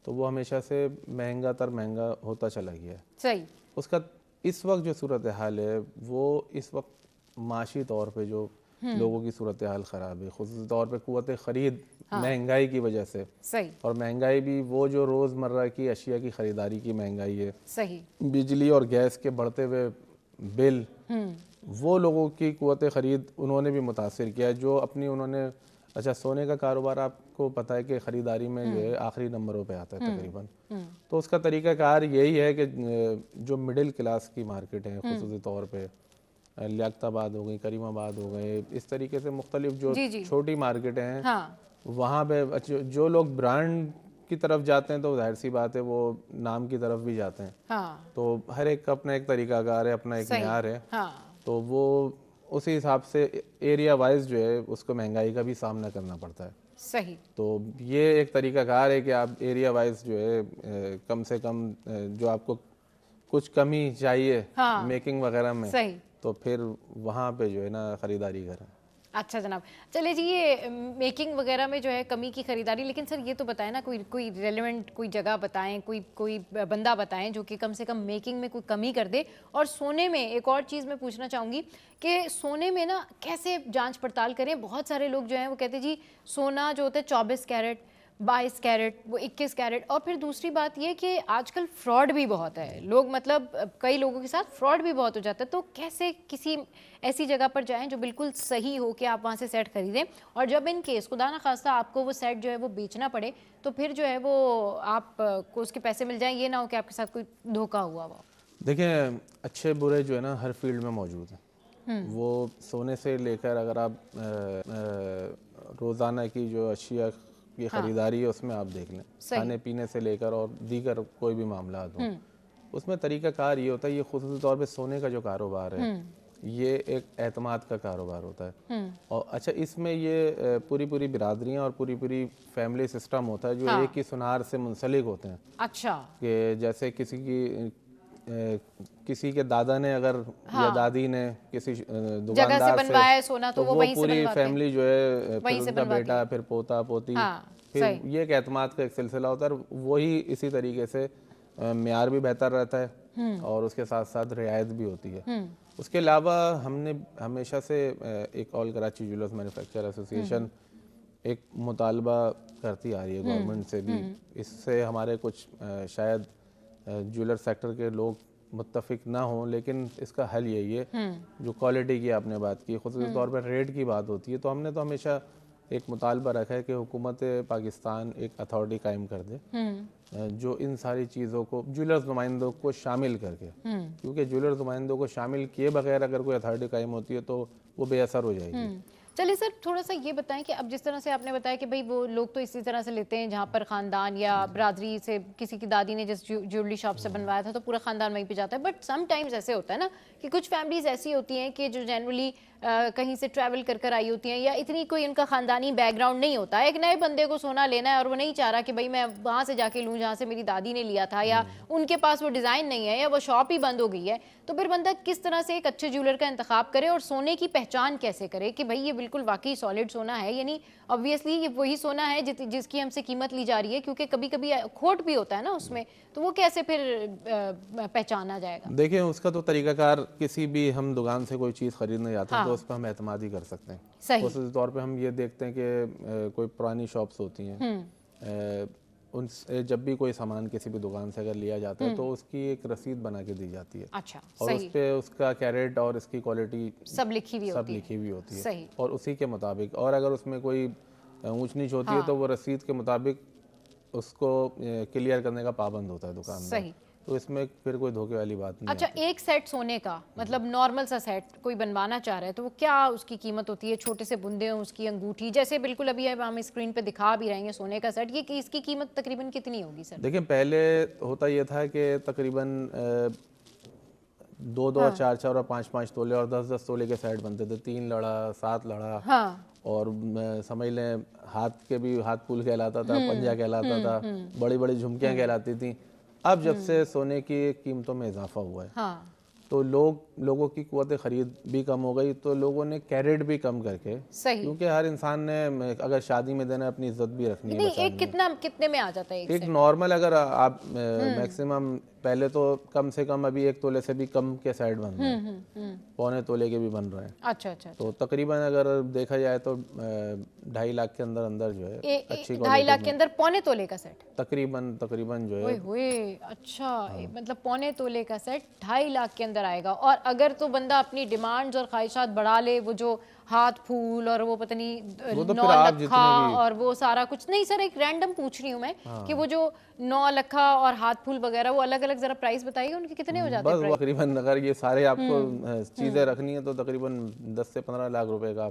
تو وہ ہمیشہ سے مہنگا تر مہنگا ہوتا چلا گیا ہے. صحیح. اس کا اس وقت جو صورتحال ہے وہ اس وقت معاشی طور پہ جو لوگوں کی صورتحال خراب ہے, خصوصی طور پہ قوت خرید مہنگائی کی وجہ سے. صحیح. اور مہنگائی بھی وہ جو روزمرہ کی اشیاء کی خریداری کی مہنگائی ہے. صحیح. بجلی اور گیس کے بڑھتے ہوئے بل, وہ لوگوں کی قوت خرید انہوں نے بھی متاثر کیا. جو اپنی انہوں نے, اچھا سونے کا کاروبار آپ کو پتہ ہے کہ خریداری میں جو ہے آخری نمبروں پہ آتا ہے تقریباً. تو اس کا طریقہ کار یہی ہے کہ جو مڈل کلاس کی مارکیٹ ہے خصوصی طور پہ لیاقت آباد ہو گئی, کریم آباد ہو گئے, اس طریقے سے مختلف جو چھوٹی مارکیٹیں ہیں, وہاں پہ جو لوگ برانڈ کی طرف جاتے ہیں تو ظاہر سی بات ہے وہ نام کی طرف بھی جاتے ہیں. تو ہر ایک کا اپنا ایک طریقہ کار ہے, اپنا ایک معیار ہے. تو وہ اسی حساب سے ایریا وائز جو ہے اس کو مہنگائی کا بھی سامنا کرنا پڑتا ہے. صحیح. تو یہ ایک طریقہ کار ہے کہ آپ ایریا وائز جو ہے کم سے کم جو آپ کو کچھ کمی چاہیے میکنگ وغیرہ میں, تو پھر وہاں پہ جو ہے نا خریداری کریں. اچھا جناب, چلے جی یہ میکنگ وغیرہ میں جو ہے کمی کی خریداری, لیکن سر یہ تو بتائیں نا کوئی ریلیونٹ کوئی جگہ بتائیں, کوئی بندہ بتائیں جو کہ کم سے کم میکنگ میں کوئی کمی کر دے. اور سونے میں ایک اور چیز میں پوچھنا چاہوں گی کہ سونے میں نا کیسے جانچ پڑتال کریں. بہت سارے لوگ جو ہیں وہ کہتے ہیں جی سونا جو ہوتا ہے 24 کیرٹ, 22 کیرٹ, وہ 21 کیرٹ. اور پھر دوسری بات یہ کہ آج کل فراڈ بھی بہت ہے, لوگ مطلب کئی لوگوں کے ساتھ فراڈ بھی بہت ہو جاتا ہے. تو کیسے کسی ایسی جگہ پر جائیں جو بالکل صحیح ہو کہ آپ وہاں سے سیٹ خریدیں, اور جب ان کیس خدا نہ خواستہ آپ کو وہ سیٹ جو ہے وہ بیچنا پڑے تو پھر جو ہے وہ آپ کو اس کے پیسے مل جائیں, یہ نہ ہو کہ آپ کے ساتھ کوئی دھوکہ ہوا ہو. دیکھیں, اچھے برے جو ہے نا ہر فیلڈ میں موجود ہیں. وہ سونے سے لے کر اگر آپ روزانہ کی جو اشیاء کی خریداری ہے اس میں آپ دیکھ لیں, کھانے پینے سے لے کر اور دیگر کوئی بھی معاملات ہوں, اس میں طریقہ کار یہ ہوتا ہے. یہ خصوصی طور پہ سونے کا جو کاروبار ہے یہ ایک اعتماد کا کاروبار ہوتا ہے. اور اچھا اس میں یہ پوری برادریاں اور پوری فیملی سسٹم ہوتا ہے جو ایک ہی سنار سے منسلک ہوتے ہیں. اچھا, کہ جیسے کسی کے دادا نے اگر یا دادی نے کسی دکاندار سے, تو وہ پوری فیملی جو ہے پھر ان کا بیٹا, پھر پوتا پوتی, پھر یہ ایک اعتماد کا ایک سلسلہ ہوتا ہے. وہی اسی طریقے سے معیار بھی بہتر رہتا ہے اور اس کے ساتھ ساتھ رعایت بھی ہوتی ہے. اس کے علاوہ ہم نے ہمیشہ سے ایک آل کراچی جویلرز مینوفیکچر ایسوسیشن ایک مطالبہ کرتی آ رہی ہے گورنمنٹ سے بھی. اس سے ہمارے کچھ شاید جویلر سیکٹر کے لوگ متفق نہ ہوں, لیکن اس کا حل یہی ہے. جو کوالٹی کی آپ نے بات کی, خصوصی طور پر ریٹ کی بات ہوتی ہے, تو ہم نے تو ہمیشہ ایک مطالبہ رکھا ہے کہ حکومت پاکستان ایک اتھارٹی قائم کر دے جو ان ساری چیزوں کو جویلرز نمائندوں کو شامل کر کے, کیونکہ جویلرز نمائندوں کو شامل کیے بغیر اگر کوئی اتھارٹی قائم ہوتی ہے تو وہ بے اثر ہو جائے گی. چلیے سر تھوڑا سا یہ بتائیں کہ اب جس طرح سے آپ نے بتایا کہ بھائی وہ لوگ تو اسی طرح سے لیتے ہیں جہاں پر خاندان یا برادری سے کسی کی دادی نے جس جیولری شاپ سے بنوایا تھا تو پورا خاندان وہیں پہ جاتا ہے, بٹ سم ٹائمز ایسے ہوتا ہے نا کہ کچھ فیملیز ایسی ہوتی ہیں کہ جو جنرلی کہیں سے ٹریول کر آئی ہوتی ہیں یا اتنی کوئی ان کا خاندانی بیک گراؤنڈ نہیں ہوتا ہے, ایک نئے بندے کو سونا لینا ہے اور وہ نہیں چاہ رہا کہ بھائی میں وہاں سے جا کے لوں جہاں سے میری دادی نے لیا تھا, یا ان کے پاس وہ ڈیزائن نہیں ہے یا وہ شاپ ہی بند ہو گئی ہے, تو پھر بندہ کس طرح سے ایک اچھے جیولر کا انتخاب کرے اور سونے کی پہچان کیسے کرے کہ بھائی یہ بالکل واقعی سالڈ سونا ہے, یعنی obviously یہ وہی سونا ہے جس کی ہم سے قیمت لی جا رہی ہے, کیونکہ کبھی کبھی کھوٹ بھی ہوتا ہے نا اس میں, تو وہ کیسے پھر پہچانا جائے گا؟ دیکھیں اس کا تو طریقہ کار, کسی بھی ہم دکان سے کوئی چیز خریدنے جاتے ہیں تو اس پہ ہم اعتماد ہی کر سکتے ہیں. خصوصی طور پہ ہم یہ دیکھتے ہیں کہ کوئی پرانی شاپس ہوتی ہیں, ان سے جب بھی کوئی سامان کسی بھی دکان سے اگر لیا جاتا ہے تو اس کی ایک رسید بنا کے دی جاتی ہے, اور اس پہ اس کا کیرٹ اور اس کی کوالٹی سب لکھی ہوئی ہوتی ہے, اور اسی کے مطابق, اور اگر اس میں کوئی اونچ نیچ ہوتی ہے تو وہ رسید کے مطابق اس کو کلیئر کرنے کا پابند ہوتا ہے دکاندار, تو اس میں پھر کوئی دھوکے والی بات نہیں. اچھا ایک سیٹ سونے کا مطلب نارمل سا سیٹ کوئی بنوانا چاہ رہا ہے تو وہ کیا اس کی قیمت ہوتی ہے؟ چھوٹے سے بندے ہوں, اس کی انگوٹھی, جیسے بالکل ابھی ہم اسکرین پہ دکھا بھی رہے ہیں سونے کا سیٹ, یہ اس کی قیمت تقریباً کتنی ہوگی سر؟ دیکھیں پہلے ہوتا یہ تھا کہ تقریباً 2 اور 4 اور 5 تولے اور 10 تولے کے سیٹ بنتے تھے, 3 لڑا 7 لڑا, اور سمجھ لیں ہاتھ کے بھی ہاتھ پول کہلاتا تھا, پنجہ کہلاتا تھا, بڑی بڑی جھمکیاں کہلاتی تھیں. اب جب سے سونے کی قیمتوں میں اضافہ ہوا ہے تو لوگوں کی قوت خرید بھی کم ہو گئی, تو لوگوں نے کیرٹ بھی کم کر کے, کیونکہ ہر انسان نے اگر شادی میں دینا اپنی عزت بھی رکھنی ہے. ایک کتنے میں آ جاتا ہے ایک نارمل, اگر آپ میکسیمم پہلے تو کم سے کم ابھی 1 تولے سے بھی کم کے سیٹ بن رہے ہیں, 1.25 تولے کے بھی بن رہے ہیں. اچھا, تو تقریباً اگر دیکھا جائے تو 2.5 لاکھ کے اندر جو ہے اچھی 2.5 لاکھ کے اندر 1.25 تولے کا سیٹ تقریباً جو ہے. اچھا مطلب 1.25 تولے کا سیٹ 2.5 لاکھ کے اندر آئے گا, اور اگر تو بندہ اپنی ڈیمانڈز اور خواہشات بڑھا لے, وہ جو ہاتھ پھول اور وہ پتہ نہیں 9 لکھا اور وہ سارا کچھ نہیں, سر ایک رینڈم پوچھ رہی ہوں میں کہ وہ جو 9 لکھا اور ہاتھ پھول وغیرہ وہ الگ الگ ذرا پرائس بتائیے ان کے کتنے ہو جاتے ہیں؟ بس تقریباً اگر یہ سارے آپ کو چیزیں رکھنی ہیں تو تقریباً 10 سے 15 لاکھ روپے کا.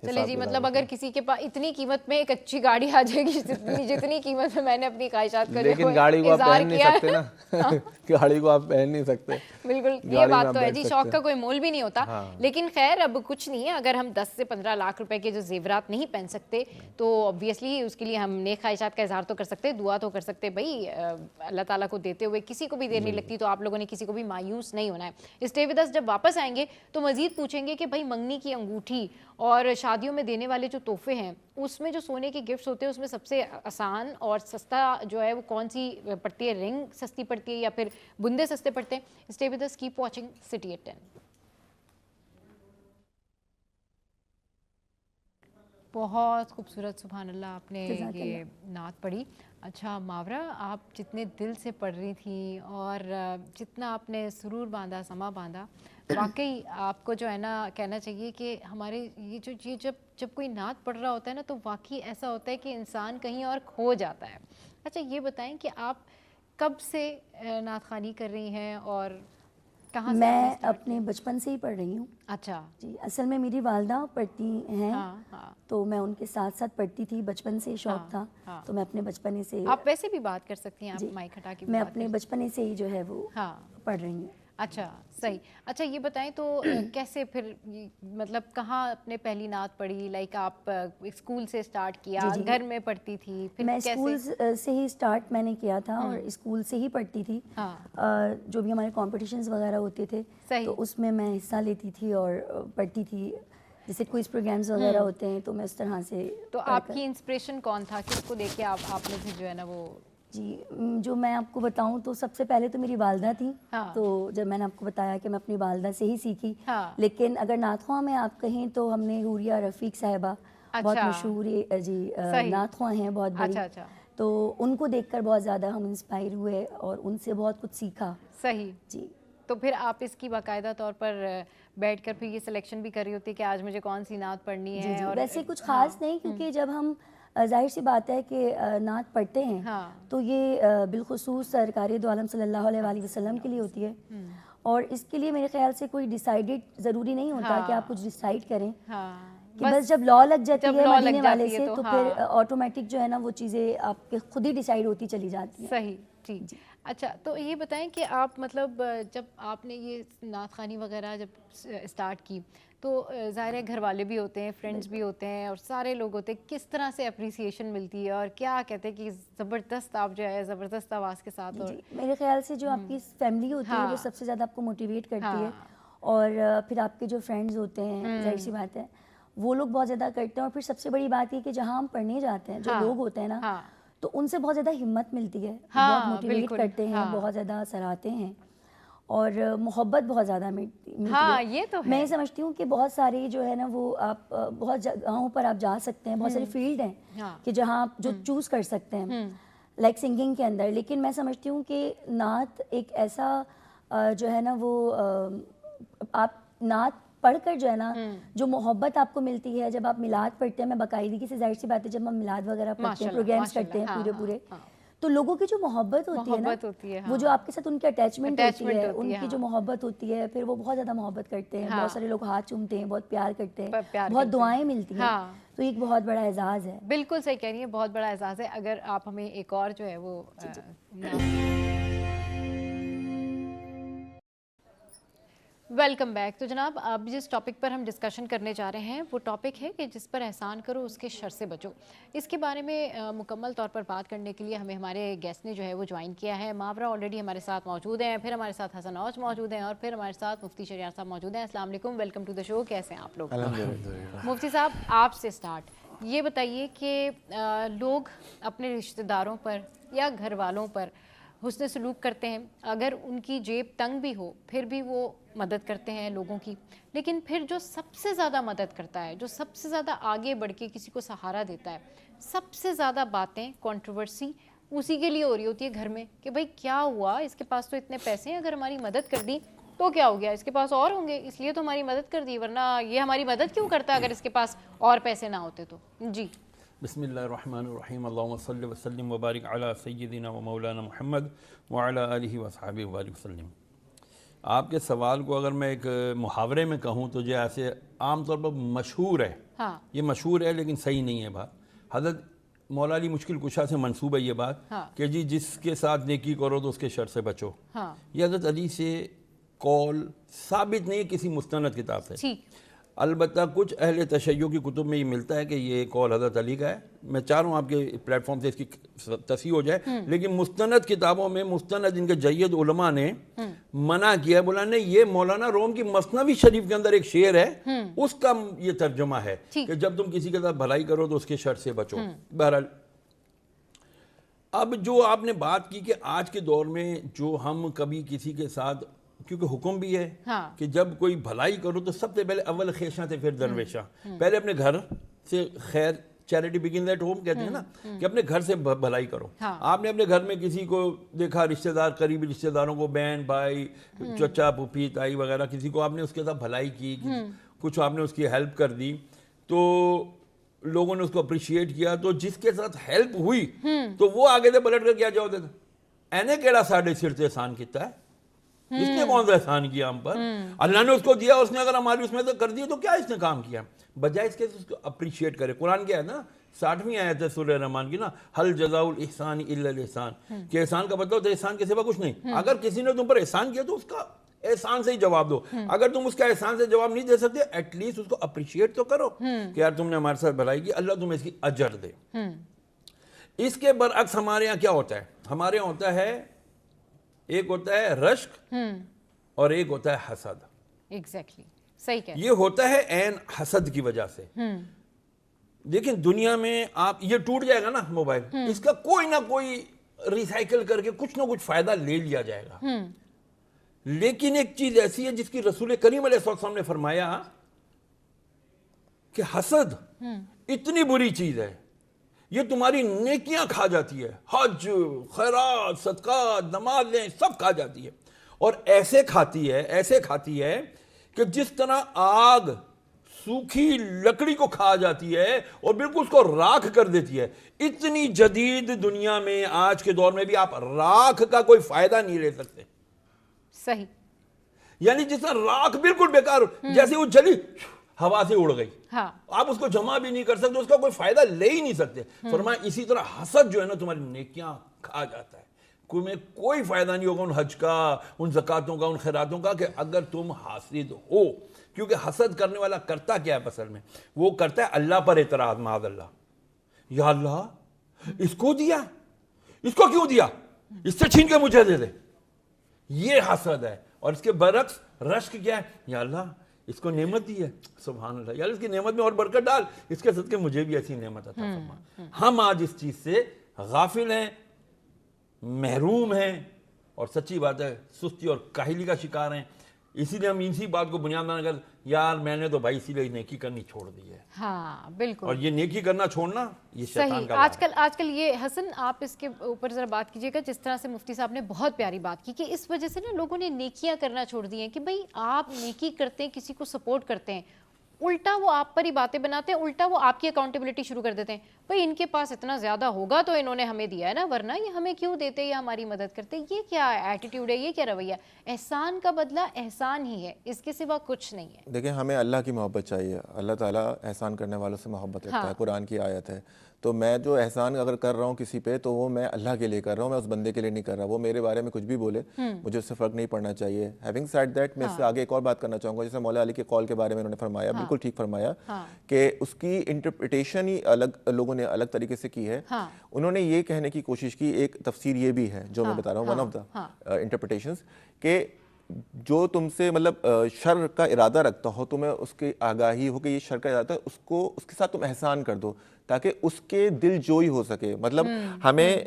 چلے جی, مطلب اگر کسی کے پاس اتنی قیمت میں ایک اچھی گاڑی آ جائے گی جتنی قیمت میں نے اپنی خواہشات کا لیکن گاڑی کو آپ پہن نہیں سکتے نا, گاڑی کو آپ پہن نہیں سکتے. بالکل یہ بات تو ہے جی, شوق کا کوئی مول بھی نہیں ہوتا. لیکن خیر اب کچھ نہیں ہے, اگر ہم 10 سے 15 لاکھ روپے کے جو زیورات نہیں پہن سکتے تو obviously اس کے لیے ہم نیک خواہشات کا اظہار تو کر سکتے, دعا تو کر سکتے. بھائی اللہ تعالیٰ کو دیتے ہوئے کسی کو بھی دیر نہیں لگتی, تو آپ لوگوں نے کسی کو بھی مایوس نہیں ہونا ہے. اسٹے ود اس, جب واپس آئیں گے تو مزید پوچھیں گے کہ بھائی منگنی کی انگوٹھی اور شادیوں میں دینے والے جو تحفے ہیں اس میں جو سونے کے گفٹس ہوتے ہیں اس میں سب سے آسان اور سستا جو ہے وہ کون سی پڑتی ہے؟ رنگ سستی پڑتی ہے یا پھر بندے سستے پڑتے ہیں؟ Stay with us, keep watching city at 10. بہت خوبصورت, سبحان اللہ, آپ نے یہ نعت پڑھی. اچھا ماورا, آپ جتنے دل سے پڑھ رہی تھیں اور جتنا آپ نے سرور باندھا, سما باندھا, واقعی آپ کو جو ہے نا کہنا چاہیے کہ ہمارے یہ جب کوئی نعت پڑھ رہا ہوتا ہے نا تو واقعی ایسا ہوتا ہے کہ انسان کہیں اور کھو جاتا ہے. اچھا یہ بتائیں کہ آپ کب سے نعت خوانی کر رہی ہیں اور کہاں سے؟ میں اپنے بچپن سے ہی پڑھ رہی ہوں. اچھا جی, اصل میں میری والدہ پڑھتی ہیں تو میں ان کے ساتھ ساتھ پڑھتی تھی, بچپن سے شوق تھا تو میں اپنے بچپنے سے. آپ ویسے بھی بات کر سکتی ہیں, آپ مائک ہٹا کے. میں اپنے بچپنے سے ہی جو ہے وہ پڑھ رہی ہوں. اچھا صحیح. اچھا یہ بتائیں تو کیسے پھر مطلب کہاں اپنے پہلی نعت پڑھی؟ لائک آپ اسکول سے سٹارٹ کیا, گھر میں پڑھتی تھی؟ میں اسکول سے ہی سٹارٹ میں نے کیا تھا اور اسکول سے ہی پڑھتی تھی. جو بھی ہمارے کمپٹیشنز وغیرہ ہوتے تھے تو اس میں میں حصہ لیتی تھی اور پڑھتی تھی. جیسے کوئز پروگرامز وغیرہ ہوتے ہیں تو میں اس طرح سے. تو آپ کی انسپریشن کون تھا, کس کو دیکھ کے آپ نے جو ہے نا وہ؟ جی, جو میں آپ کو بتاؤں تو سب سے پہلے تو میری والدہ تھیں. تو جب میں نے آپ کو بتایا کہ میں اپنی والدہ سے ہی سیکھی. لیکن اگر نعت خواں میں آپ کہیں تو ہم نے حوریہ رفیق صاحبہ, بہت مشہور جی نعت خواں ہیں, بہت بڑی. تو ان کو دیکھ کر بہت زیادہ ہم انسپائر ہوئے اور ان سے بہت کچھ سیکھا. صحیح جی. تو پھر آپ اس کی باقاعدہ طور پر بیٹھ کر پھر یہ سلیکشن بھی کر رہی ہوتی کہ آج مجھے کون سی نعت پڑھنی ہے؟ اور ویسے کچھ خاص نہیں, کیونکہ جب ہم ظاہر سی بات ہے کہ نعت پڑھتے ہیں تو یہ بالخصوص سرکار دو عالم صلی اللہ علیہ وآلہ وسلم کے لیے ہوتی ہے, اور اس کے لیے میرے خیال سے کوئی ڈیسائیڈڈ ضروری نہیں ہوتا کہ آپ کچھ ڈیسائیڈ کریں. کہ بس جب لا لگ جاتی ہے مدینے والے سے تو پھر آٹومیٹک جو ہے نا وہ چیزیں آپ کے خود ہی ڈیسائیڈ ہوتی چلی جاتی ہیں. صحیح. ٹھیک. اچھا تو یہ بتائیں کہ آپ مطلب جب آپ نے یہ نعت خوانی وغیرہ جب اسٹارٹ کی تو ظاہر ہے گھر والے بھی ہوتے ہیں, فرینڈس بھی ہوتے ہیں اور سارے لوگ ہوتے ہیں, کس طرح سے اپریسیشن ملتی ہے اور کیا کہتے ہیں کہ زبردست آپ جو ہے زبردست آواز کے ساتھ؟ اور میرے خیال سے جو آپ کی فیملی ہوتی ہے وہ سب سے زیادہ آپ کو موٹیویٹ کرتی ہے, اور پھر آپ کے جو فرینڈز ہوتے ہیں ظاہر سی بات ہے وہ لوگ بہت زیادہ کرتے ہیں, اور پھر سب سے بڑی بات یہ کہ جہاں ہم پڑھنے جاتے ہیں جو لوگ ہوتے ہیں نا تو ان سے بہت زیادہ ہمت ملتی ہے, بہت موٹیویٹ کرتے ہیں, بہت زیادہ سراہتے ہیں اور محبت بہت زیادہ ملتی ہے. یہ تو میں سمجھتی ہوں کہ بہت ساری جو ہے نا وہ آپ بہت جگہوں پر آپ جا سکتے ہیں, بہت ساری فیلڈ ہیں کہ جہاں آپ جو چوز کر سکتے ہیں لائک سنگنگ کے اندر, لیکن میں سمجھتی ہوں کہ نعت ایک ایسا جو ہے نا وہ آپ نعت پڑھ کر جو ہے نا جو محبت آپ کو ملتی ہے جب آپ میلاد پڑھتے ہیں, میں باقاعدگی سے ظاہر سی بات ہے جب ہم میلاد وغیرہ پڑھتے ہیں پروگرامس کرتے ہیں پورے تو لوگوں کی جو محبت ہوتی ہے نا وہ جو آپ کے ساتھ ان کی اٹیچمنٹ ہوتی ہے, ان کی جو محبت ہوتی ہے پھر وہ بہت زیادہ محبت کرتے ہیں, بہت سارے لوگ ہاتھ چومتے ہیں, بہت پیار کرتے ہیں, بہت دعائیں ملتی ہیں, تو ایک بہت بڑا اعزاز ہے. بالکل صحیح کہہ رہی ہیں, بہت بڑا اعزاز ہے. اگر آپ ہمیں ایک اور جو ہے وہ ویلکم بیک. تو جناب اب جس ٹاپک پر ہم ڈسکشن کرنے جا رہے ہیں وہ ٹاپک ہے کہ جس پر احسان کرو اس کے شر سے بچو. اس کے بارے میں مکمل طور پر بات کرنے کے لیے ہمیں ہمارے گیسٹ نے جو ہے وہ جوائن کیا ہے. ماورا آلریڈی ہمارے ساتھ موجود ہیں, پھر ہمارے ساتھ حسن اوج موجود ہیں, اور پھر ہمارے ساتھ مفتی شہریار صاحب موجود ہیں. السلام علیکم, ویلکم ٹو دا شو. کیسے ہیں آپ لوگ؟ مفتی صاحب آپ سے اسٹارٹ یہ بتائیے کہ لوگ اپنے رشتہ داروں پر یا گھر والوں پر حسن سلوک کرتے ہیں, اگر ان کی جیب تنگ بھی ہو پھر بھی وہ مدد کرتے ہیں لوگوں کی, لیکن پھر جو سب سے زیادہ مدد کرتا ہے, جو سب سے زیادہ آگے بڑھ کے کسی کو سہارا دیتا ہے, سب سے زیادہ باتیں کنٹروورسی اسی کے لیے ہو رہی ہوتی ہے گھر میں کہ بھائی کیا ہوا, اس کے پاس تو اتنے پیسے ہیں, اگر ہماری مدد کر دی تو کیا ہو گیا, اس کے پاس اور ہوں گے اس لیے تو ہماری مدد کر دی, ورنہ یہ ہماری مدد کیوں کرتا اگر اس کے پاس اور پیسے نہ ہوتے تو. جی بسم اللہ الرحمن الرحیم. اللہم صلی وسلم وبارک علی سیدنا و مولانا محمد وعلی آلہ وصحبہ وبارک وسلم. آپ کے سوال کو اگر میں ایک محاورے میں کہوں تو جیسے عام طور پر مشہور ہے, یہ مشہور ہے لیکن صحیح نہیں ہے بات. حضرت مولا علی مشکل کشا سے منسوب ہے یہ بات کہ جی جس کے ساتھ نیکی کرو تو اس کے شر سے بچو. یہ حضرت علی سے قول ثابت نہیں ہے کسی مستند کتاب سے. البتہ کچھ اہل تشیع کی کتب میں یہ ملتا ہے کہ یہ قول حضرت علی کا ہے. میں چاہ رہا ہوں آپ کے پلیٹ فارم سے اس کی تصحیح ہو جائے, لیکن مستند کتابوں میں مستند جن کے جید علماء نے منع کیا ہے, بولا نہیں یہ مولانا روم کی مثنوی شریف کے اندر ایک شعر ہے اس کا یہ ترجمہ ہے کہ جب تم کسی کے ساتھ بھلائی کرو تو اس کے شر سے بچو. بہرحال اب جو آپ نے بات کی کہ آج کے دور میں جو ہم کبھی کسی کے ساتھ, کیونکہ حکم بھی ہے کہ جب کوئی بھلائی کرو تو سب سے پہلے اول خیشاں تھے پھر درویشاں. پہلے اپنے گھر سے خیر, چیریٹی بگنز ایٹ ہوم کہتے ہیں نا, کہ اپنے گھر سے بھلائی کرو. آپ نے اپنے گھر میں کسی کو دیکھا, رشتہ دار, قریبی رشتہ داروں کو, بہن بھائی, چچا پھوپھی تائی وغیرہ, کسی کو آپ نے اس کے ساتھ بھلائی کی, کچھ آپ نے اس کی ہیلپ کر دی تو لوگوں نے اس کو اپریشیٹ کیا, تو جس کے ساتھ ہیلپ ہوئی تو وہ آگے سے پلٹ کر کیا جواب دیتا, اینے کیڑا ساڑھے سر سے احسان کیتا ہے, اس نے کون سا احسان کیا ہم پر, اللہ نے اس کو دیا, اس نے اگر ہماری اس میں تو کر دیا تو کیا اس نے کام کیا, بجائے اس کے اس کو اپریشیٹ کرے. قرآن کیا ہے نا 60ویں آیت ہے سورہ رحمان کی نا, حل جزاء الاحسان الا الاحسان, کہ احسان کا بدلہ ہوتا ہے احسان کے سوا کچھ نہیں. اگر کسی نے تم پر احسان کیا تو اس کا احسان سے ہی جواب دو, اگر تم اس کا احسان سے جواب نہیں دے سکتے ایٹ لیسٹ اس کو اپریشیٹ تو کرو کہ یار تم نے ہمارے ساتھ بھلائی کی, اللہ تمہیں اس کی اجر دے. اس کے برعکس ہمارے یہاں کیا ہوتا ہے, ہمارے یہاں ہوتا ہے ایک ہوتا ہے رشک اور ایک ہوتا ہے حسد. ایگزیکٹلی صحیح کہہ. یہ ہوتا ہے عین حسد کی وجہ سے. دیکھیں دنیا میں آپ یہ ٹوٹ جائے گا نا موبائل, اس کا کوئی نہ کوئی ریسائیکل کر کے کچھ نہ کچھ فائدہ لے لیا جائے گا. لیکن ایک چیز ایسی ہے جس کی رسول کریم علیہ السلام نے فرمایا کہ حسد اتنی بری چیز ہے, یہ تمہاری نیکیاں کھا جاتی ہے, حج, خیرات, صدقات, نمازیں سب کھا جاتی ہے. اور ایسے کھاتی ہے کہ جس طرح آگ سوکھی لکڑی کو کھا جاتی ہے اور بالکل اس کو راکھ کر دیتی ہے. اتنی جدید دنیا میں آج کے دور میں بھی آپ راکھ کا کوئی فائدہ نہیں لے سکتے. صحیح. یعنی جس طرح راکھ بالکل بیکار, جیسے وہ جلی ہوا سے اڑ گئی, آپ اس کو جمع بھی نہیں کر سکتے, اس کا کوئی فائدہ لے ہی نہیں سکتے. فرمایا اسی طرح حسد جو ہے نا تمہاری نیکیاں کھا جاتا ہے, کوئی فائدہ نہیں ہوگا ان حج کا, ان زکاتوں کا, ان خیراتوں کا, کہ اگر تم حاسد ہو. کیونکہ حسد کرنے والا کرتا کیا ہے اصل میں, وہ کرتا ہے اللہ پر اعتراض, معاذ اللہ, یا اللہ اس کو دیا, اس کو کیوں دیا, اس سے چھین کے مجھے دے دے, یہ حسد ہے. اور اس کے برعکس رشک کیا ہے, یا اللہ اس کو نعمت دی ہے, سبحان اللہ, یا اللہ اس کی نعمت میں اور برکت ڈال, اس کے صدقے مجھے بھی ایسی نعمت عطا فرما. ہم آج اس چیز سے غافل ہیں, محروم ہیں, اور سچی بات ہے سستی اور کاہلی کا شکار ہیں. اسی لیے ہم اسی بات کو بنیاد بنا کر, یار میں نے تو بھائی اسی لیے نیکی کرنی چھوڑ دی ہے. ہاں بالکل. اور یہ نیکی کرنا چھوڑنا یہ شیطان کا آج کل یہ حسن آپ اس کے اوپر ذرا بات کیجئے گا, جس طرح سے مفتی صاحب نے بہت پیاری بات کی کہ اس وجہ سے نا لوگوں نے نیکیاں کرنا چھوڑ دی ہیں, کہ بھئی آپ نیکی کرتے ہیں, کسی کو سپورٹ کرتے ہیں, الٹا وہ آپ پر ہی باتیں بناتے ہیں, الٹا وہ آپ کی اکاؤنٹیبلٹی شروع کر دیتے ہیں. بھئی ان کے پاس اتنا زیادہ ہوگا تو انہوں نے ہمیں دیا ہے نا, ورنہ یہ ہمیں کیوں دیتے یا ہماری مدد کرتے. یہ کیا ایٹیٹیوڈ ہے, یہ کیا رویہ. احسان کا بدلہ احسان ہی ہے, اس کے سوا کچھ نہیں ہے. دیکھیں ہمیں اللہ کی محبت چاہیے, اللہ تعالیٰ احسان کرنے والوں سے محبت رکھتا ہے, قرآن کی آیت ہے. تو میں جو احسان اگر کر رہا ہوں کسی پہ تو وہ میں اللہ کے لیے کر رہا ہوں, میں اس بندے کے لیے نہیں کر رہا. وہ میرے بارے میں کچھ بھی بولے مجھے اس سے فرق نہیں پڑنا چاہیے. ہیونگ سیڈ دیٹ, میں اس سے آگے ایک اور بات کرنا چاہوں گا. جیسے مولا علی کے قول کے بارے میں انہوں نے فرمایا, بالکل ٹھیک فرمایا, کہ اس کی انٹرپریٹیشن ہی الگ لوگوں نے الگ طریقے سے کی ہے. انہوں نے یہ کہنے کی کوشش کی, ایک تفسیر یہ بھی ہے جو میں بتا رہا ہوں, ون آف دا انٹرپریٹیشنز, کہ جو تم سے مطلب شر کا ارادہ رکھتا ہو, تمہیں اس کی آگاہی ہو کہ یہ شر کا ارادہ ہے, اس کو اس کے ساتھ تم احسان کر دو تاکہ اس کے دل جوئی ہو سکے. مطلب ہمیں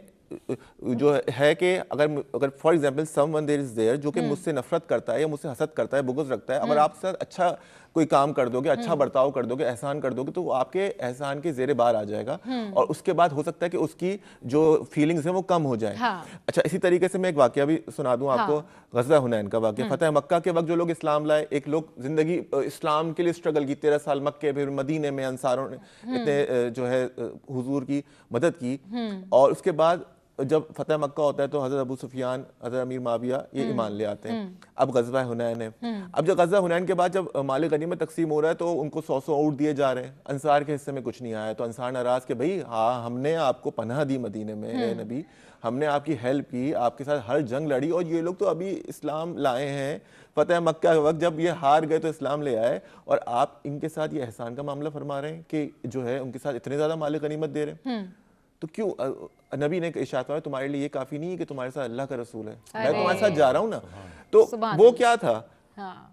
جو ہے کہ اگر for example some one there is there جو کہ مجھ سے نفرت کرتا ہے یا مجھ سے حسد کرتا ہے, بغض رکھتا ہے, اگر آپ سے اچھا کوئی کام کر دو گے, اچھا برتاؤ کر دو گے, احسان کر دو گے, تو وہ آپ کے احسان کے زیر بار آ جائے گا, اور اس کے بعد ہو سکتا ہے کہ اس کی جو فیلنگز ہیں وہ کم ہو جائیں. اچھا اسی طریقے سے میں ایک واقعہ بھی سنا دوں آپ کو, غزوہ حنین کا واقعہ. فتح مکہ کے وقت جو لوگ اسلام لائے, ایک لوگ زندگی اسلام کے لیے اسٹرگل کی, 13 سال مکے, پھر مدینے میں انصاروں نے اتنے جو ہے حضور کی مدد کی, اور اس کے بعد جب فتح مکہ ہوتا ہے تو حضرت ابو سفیان, حضرت امیر معاویہ یہ ایمان لے آتے ہیں. اب غزوہ حنین ہے, اب جب غزوہ حنین کے بعد جب مال غنیمت تقسیم ہو رہا ہے تو ان کو 100 اونٹ دیے جا رہے ہیں, انصار کے حصے میں کچھ نہیں آیا. تو انصار ناراض کہ بھئی ہاں ہم نے آپ کو پناہ دی مدینے میں, اے نبی ہم نے آپ کی ہیلپ کی, آپ کے ساتھ ہر جنگ لڑی, اور یہ لوگ تو ابھی اسلام لائے ہیں, فتح مکہ کے وقت جب یہ ہار گئے تو اسلام لے آئے, اور آپ ان کے ساتھ یہ احسان کا معاملہ فرما رہے ہیں کہ جو ہے ان کے ساتھ اتنے زیادہ مال غنیمت دے رہے ہیں. تو کیوں نبی نے ارشاد فرمایا تمہارے لیے یہ کافی نہیں ہے کہ تمہارے ساتھ اللہ کا رسول ہے, میں تمہارے ساتھ جا رہا ہوں نا. تو وہ کیا تھا,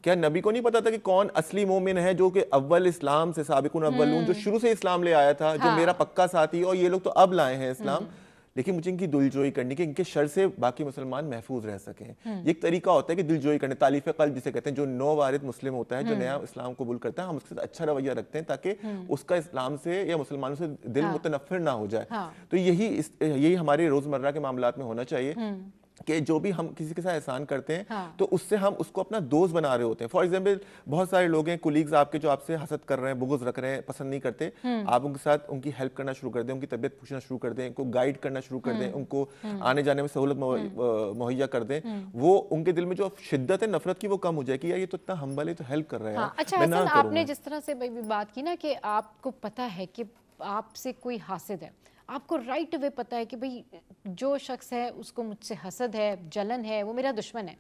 کیا نبی کو نہیں پتا تھا کہ کون اصلی مومن ہے, جو کہ اول اسلام سے سابقون اولون, جو شروع سے اسلام لے آیا تھا, جو میرا پکا ساتھی, اور یہ لوگ تو اب لائے ہیں اسلام, لیکن مجھے ان کی دلجوئی کرنی کہ ان کے شر سے باقی مسلمان محفوظ رہ سکیں. یہ ایک طریقہ ہوتا ہے کہ دلجوئی کرنے, تالیف قلب جسے کہتے ہیں, جو نو وارد مسلم ہوتا ہے, جو نیا اسلام قبول کرتا ہے, ہم اس کے ساتھ اچھا رویہ رکھتے ہیں تاکہ اس کا اسلام سے یا مسلمانوں سے دل متنفر نہ ہو جائے. تو یہی ہمارے روزمرہ کے معاملات میں ہونا چاہیے کہ جو بھی ہم کسی کے ساتھ احسان کرتے ہیں تو اس سے ہم اس کو اپنا دوست بنا رہے ہوتے ہیں. فار ایگزامپل بہت سارے لوگ ہیں, کولیگز آپ کے, جو آپ سے حسد کر رہے ہیں, بغض رکھ رہے ہیں, پسند نہیں کرتے, آپ ان کے ساتھ ان کی ہیلپ کرنا شروع کر دیں, ان کی طبیعت پوچھنا شروع کر دیں, ان کو گائیڈ کرنا شروع کر دیں, ان کو آنے جانے میں سہولت مہیا کر دیں, وہ ان کے دل میں جو شدت ہے نفرت کی وہ کم ہو جائے کہ یار یہ تو اتنا ہمبل ہے, تو ہیلپ کر رہا ہے. اچھا حسن, آپ نے جس طرح سے بات کی نا کہ آپ کو پتہ ہے کہ آپ سے کوئی حاسد ہے, آپ کو رائٹ وے پتہ ہے کہ بھئی جو شخص ہے اس کو مجھ سے حسد ہے, جلن ہے, وہ میرا دشمن ہے,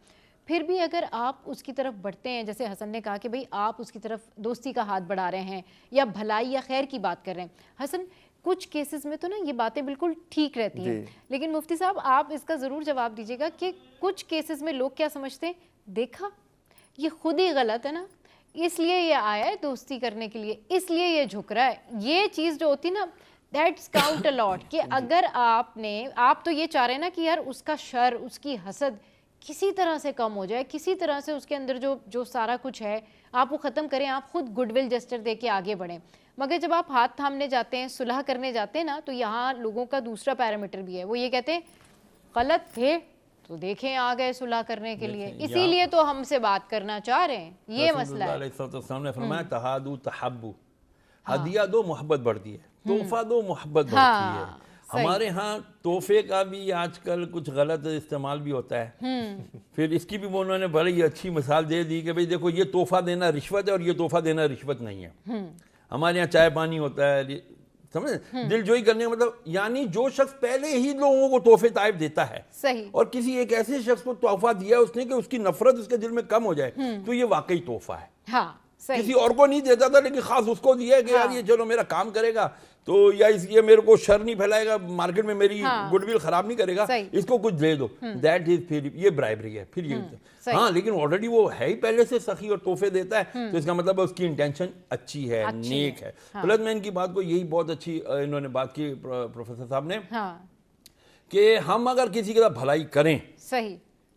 پھر بھی اگر آپ اس کی طرف بڑھتے ہیں, جیسے حسن نے کہا کہ بھئی آپ اس کی طرف دوستی کا ہاتھ بڑھا رہے ہیں یا بھلائی یا خیر کی بات کر رہے ہیں. حسن کچھ کیسز میں تو نا یہ باتیں بالکل ٹھیک رہتی ہیں, لیکن مفتی صاحب آپ اس کا ضرور جواب دیجیے گا کہ کچھ کیسز میں لوگ کیا سمجھتے ہیں, دیکھا یہ خود ہی غلط ہے نا, اس لیے یہ آیا ہے دوستی کرنے کے لیے, اس لیے یہ جھک رہا ہے. یہ چیز جو ہوتی نا دیٹس کاؤنٹ الاٹ, کہ اگر آپ تو یہ چاہ رہے ہیں نا کہ یار اس کا شر, اس کی حسد کسی طرح سے کم ہو جائے, کسی طرح سے اس کے اندر جو سارا کچھ ہے آپ وہ ختم کریں, آپ خود گڈ ول جسٹر دے کے آگے بڑھیں. مگر جب آپ ہاتھ تھامنے جاتے ہیں, صلح کرنے جاتے ہیں نا, تو یہاں لوگوں کا دوسرا پیرامیٹر بھی ہے, وہ یہ کہتے ہیں غلط تھے تو دیکھیں آ گئے صلح کرنے کے لیے, اسی لیے تو ہم سے بات کرنا چاہ رہے ہیں. یہ مسئلہ ہے. رسول اللہ علیہ نے فرمایا تہادو تحبو, ہدیہ دو محبت بڑھتی ہے, تحفہ دو محبت بڑھتی ہے, ہمارے ہاں تحفے کا بھی آج کل کچھ غلط استعمال بھی ہوتا ہے. پھر اس کی بھی وہ انہوں نے بڑی اچھی مثال دے دی کہ بھئی دیکھو یہ تحفہ دینا رشوت ہے اور یہ تحفہ دینا رشوت نہیں ہے. ہمارے یہاں چائے پانی ہوتا ہے, سمجھے, دل جوئی کرنے کا مطلب یعنی جو شخص پہلے ہی لوگوں کو تحفے طائف دیتا ہے اور کسی ایک ایسے شخص کو تحفہ دیا اس نے کہ اس کی نفرت اس کے دل میں کم ہو جائے, تو یہ واقعی تحفہ ہے. کسی اور کو نہیں دیتا تھا لیکن خاص اس کو دیا ہے کہ یار یہ چلو میرا کام کرے گا تو یا یہ میرے کو شر نہیں پھیلائے گا, مارکیٹ میں میری گڈ ول خراب نہیں کرے گا, اس کو کچھ دے دو, دیٹ از پھر یہ برائبری ہے. پھر یہ ہاں لیکن آلریڈی وہ ہے ہی پہلے سے سخی اور تحفے دیتا ہے, تو اس کا مطلب اس کی انٹینشن اچھی ہے, نیک ہے. پلس میں ان کی بات کو یہی بہت اچھی انہوں نے بات کی پروفیسر صاحب نے کہ ہم اگر کسی کے ساتھ بھلائی کریں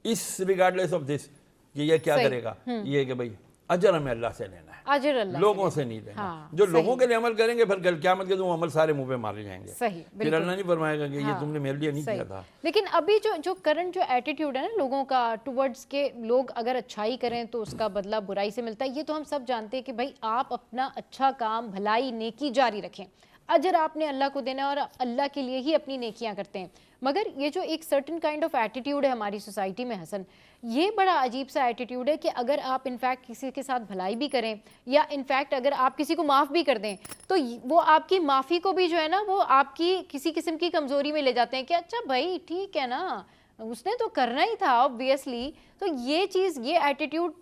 اس ریگارڈلیس آف دس کہ یہ کیا کرے گا, یہ کہ بھائی اجر ہمیں اللہ سے لینا ہے, اجر اللہ لوگوں سے نہیں لینا. جو لوگوں کے لیے عمل کریں گے پھر کل قیامت کے دن وہ عمل سارے منہ پہ مارے جائیں گے. پھر اللہ نہیں فرمائے گا کہ یہ تم نے میرے لیے نہیں کیا تھا. لیکن ابھی جو کرنٹ جو ایٹیٹیوڈ ہے نا لوگوں کا ٹورڈز کے, لوگ اگر اچھائی کریں تو اس کا بدلہ برائی سے ملتا ہے, یہ تو ہم سب جانتے ہیں کہ بھائی آپ اپنا اچھا کام بھلائی نیکی جاری رکھیں, اجر آپ نے اللہ کو دینا ہے اور اللہ کے لیے ہی اپنی نیکیاں کرتے ہیں. مگر یہ جو ایک سرٹن کائنڈ آف ایٹیٹیوڈ ہے ہماری سوسائٹی میں حسن, یہ بڑا عجیب سا ایٹیٹیوڈ ہے کہ اگر آپ انفیکٹ کسی کے ساتھ بھلائی بھی کریں یا انفیکٹ اگر آپ کسی کو معاف بھی کر دیں تو وہ آپ کی معافی کو بھی جو ہے نا وہ آپ کی کسی قسم کی کمزوری میں لے جاتے ہیں کہ اچھا بھائی ٹھیک ہے نا اس نے تو کرنا ہی تھا obviously. تو یہ چیز, یہ ایٹیٹیوڈ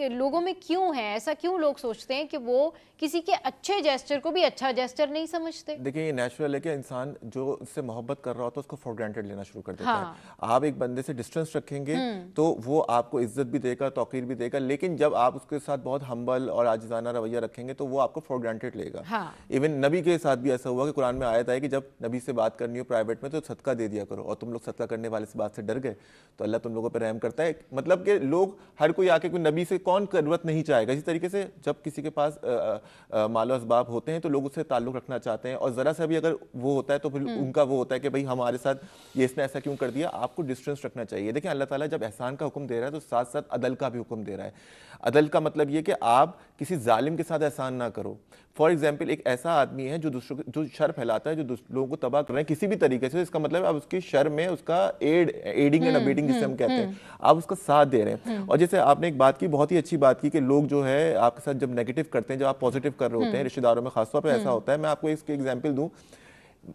لوگوں میں کیوں ہے, ایسا کیوں لوگ سوچتے ہیں کہ وہ کسی کے اچھے جیسچر کو بھی اچھا جیسچر نہیں سمجھتے؟ دیکھیں یہ نیچرل ہے کہ انسان جو اس سے محبت کر رہا ہوتا ہے اس کو فور گرانٹیڈ لینا شروع کر دیتا ہے. آپ ایک بندے سے ڈسٹینس رکھیں گے تو وہ آپ کو عزت بھی دے گا, توقیر بھی دے گا, لیکن جب آپ اس کے ساتھ بہت ہمبل اور عاجزانہ رویہ رکھیں گے تو وہ آپ کو فور گرانٹیڈ لے گا. ایون نبی کے ساتھ بھی ایسا ہوا کہ قرآن میں آیت ہے کہ جب نبی سے بات کرنی ہو پرائیویٹ میں تو صدقہ دے دیا کرو, اور تم لوگ صدقہ کرنے والے سے بات سے ڈر گئے تو اللہ تم لوگوں پہ رحم کرتا ہے. مطلب کہ لوگ ہر کوئی آ کے کوئی نبی سے کون ضرورت نہیں چاہے گا. اسی طریقے سے جب کسی کے پاس مال و اسباب ہوتے ہیں تو لوگ اس سے تعلق رکھنا چاہتے ہیں, اور ذرا سا بھی اگر وہ ہوتا ہے تو پھر ان کا وہ ہوتا ہے کہ بھئی ہمارے ساتھ یہ اس نے ایسا کیوں کر دیا. آپ کو ڈسٹینس رکھنا چاہیے. دیکھیں اللہ تعالیٰ جب احسان کا حکم دے رہا ہے تو ساتھ ساتھ عدل کا بھی حکم دے رہا ہے. عدل کا مطلب یہ کہ آپ کسی ظالم کے ساتھ احسان نہ کرو. فار ایگزامپل ایک ایسا آدمی ہے جو شر پھیلاتا ہے, جو لوگوں کو تباہ کر رہے ہیں کسی بھی طریقے سے, اس کا مطلب آپ اس کی شر میں اس کا ایڈنگ اینڈ ابیٹنگ جسے ہم کہتے ہیں, آپ اس کا ساتھ دے رہے ہیں. اور جیسے آپ نے ایک بات کی, بہت ہی اچھی بات کی کہ لوگ جو ہے آپ کے ساتھ جب نیگیٹو کرتے ہیں, جب آپ پازیٹیو کر رہے ہوتے ہیں, رشتہ داروں میں خاص طور پہ ایسا ہوتا ہے. میں آپ کو اس کی ایگزامپل دوں.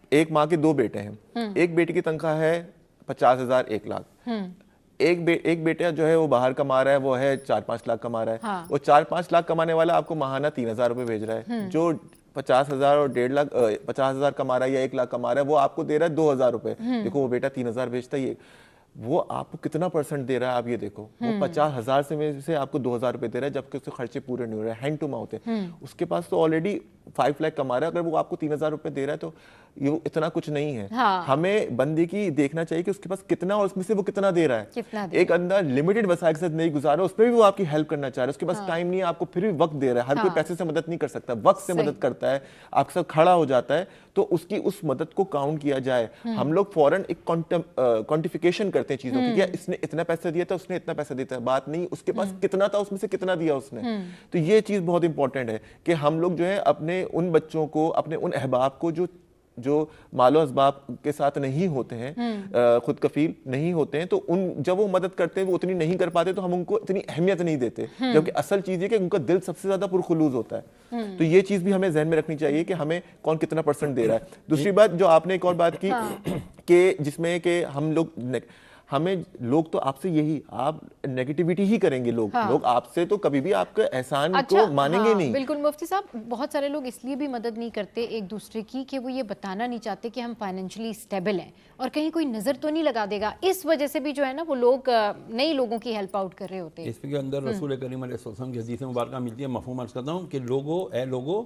ایک ماں کے 2 بیٹے ہیں, ایک بیٹی کی تنخواہ ہے 50,000 1 لاکھ, ایک بیٹا جو ہے وہ باہر کما رہا ہے, وہ ہے 4-5 لاکھ کما رہا ہے. وہ 4-5 لاکھ کمانے والا آپ کو ماہانہ 3,000 روپے بھیج رہا ہے. جو 50,000 اور 1.5 لاکھ 50,000 کما رہا ہے یا 1 لاکھ کما رہا ہے وہ آپ کو دے رہا ہے 2,000 روپے. دیکھو وہ بیٹا 3,000 بھیجتا ہے, وہ آپ کو کتنا % دے رہا ہے آپ یہ دیکھو. وہ 50,000 سے آپ کو 2,000 روپے دے رہا ہے جبکہ اس کے خرچے پورے نہیں ہو رہے, ہینڈ ٹو ماؤتھ ہے. اس کے پاس تو آلریڈی 5 لاکھ کما رہا ہے, اگر وہ آپ کو 3,000 روپے دے رہا ہے تو یہ اتنا کچھ نہیں ہے. ہمیں بندے کی دیکھنا چاہیے کہ اس کے پاس کتنا اور اس میں سے وہ کتنا دے رہا ہے. ایک اندر لمیٹڈ وسائل کے ساتھ نہیں گزارا, اس پہ بھی وہ آپ کی ہیلپ کرنا چاہ رہا ہے, اس کے پاس ٹائم نہیں ہے, آپ کو پھر بھی وقت دے رہا ہے. ہر کوئی پیسے سے مدد نہیں کر سکتا, وقت سے مدد کرتا ہے, آپ کے ساتھ کھڑا ہو جاتا ہے, تو اس کی اس مدد کو کاؤنٹ کیا جائے. ہم لوگ فوراً ایک کوانٹیفیکیشن کرتے ہیں چیزوں کی, کیا اس نے اتنا پیسہ دیا تھا, اس نے اتنا پیسہ دیتا ہے. بات نہیں اس کے پاس کتنا تھا, اس میں سے کتنا دیا اس نے. تو یہ چیز بہت امپورٹنٹ ہے کہ ہم لوگ جو ہے اپنے ان بچوں کو, اپنے ان احباب کو جو مال و اسباب کے ساتھ نہیں ہوتے ہیں, خود کفیل نہیں ہوتے ہیں, تو ان جب وہ مدد کرتے ہیں وہ اتنی نہیں کر پاتے تو ہم ان کو اتنی اہمیت نہیں دیتے, جبکہ اصل چیز یہ کہ ان کا دل سب سے زیادہ پرخلوص ہوتا ہے. تو یہ چیز بھی ہمیں ذہن میں رکھنی چاہیے کہ ہمیں کون کتنا % دے رہا ہے. دوسری بات جو آپ نے ایک اور بات کی کہ جس میں کہ ہمیں لوگ تو آپ سے یہی, آپ نیگیٹیوٹی ہی کریں گے, لوگ آپ سے تو کبھی بھی آپ کے احسان کو مانیں گے نہیں. بالکل مفتی صاحب, بہت سارے لوگ اس لیے بھی مدد نہیں کرتے ایک دوسرے کی کہ وہ یہ بتانا نہیں چاہتے کہ ہم فائنینشلی اسٹیبل ہیں اور کہیں کوئی نظر تو نہیں لگا دے گا. اس وجہ سے بھی جو ہے نا وہ لوگ نئی لوگوں کی ہیلپ آؤٹ کر رہے ہوتے ہیں. اس کے اندر رسول کریم علیہ السلام کی حدیث مبارکہ ملتی ہے, مفہوم عرض کرتا ہوں کہ لوگوں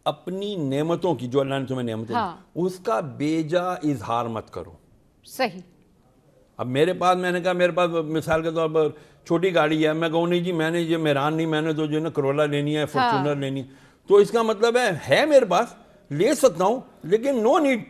اپنی نعمتوں کی, جو اللہ نے تمہیں نعمتیں دی, اس کا بیجا اظہار مت کرو. صحیح. اب میرے پاس, میں نے کہا میرے پاس مثال کے طور پر چھوٹی گاڑی ہے, میں کہوں نہیں جی میں نے یہ میران نہیں, میں نے تو جو ہے نا کرولا لینی ہے, فارچونر لینی, تو اس کا مطلب ہے میرے پاس, لے سکتا ہوں, لیکن نو نیڈ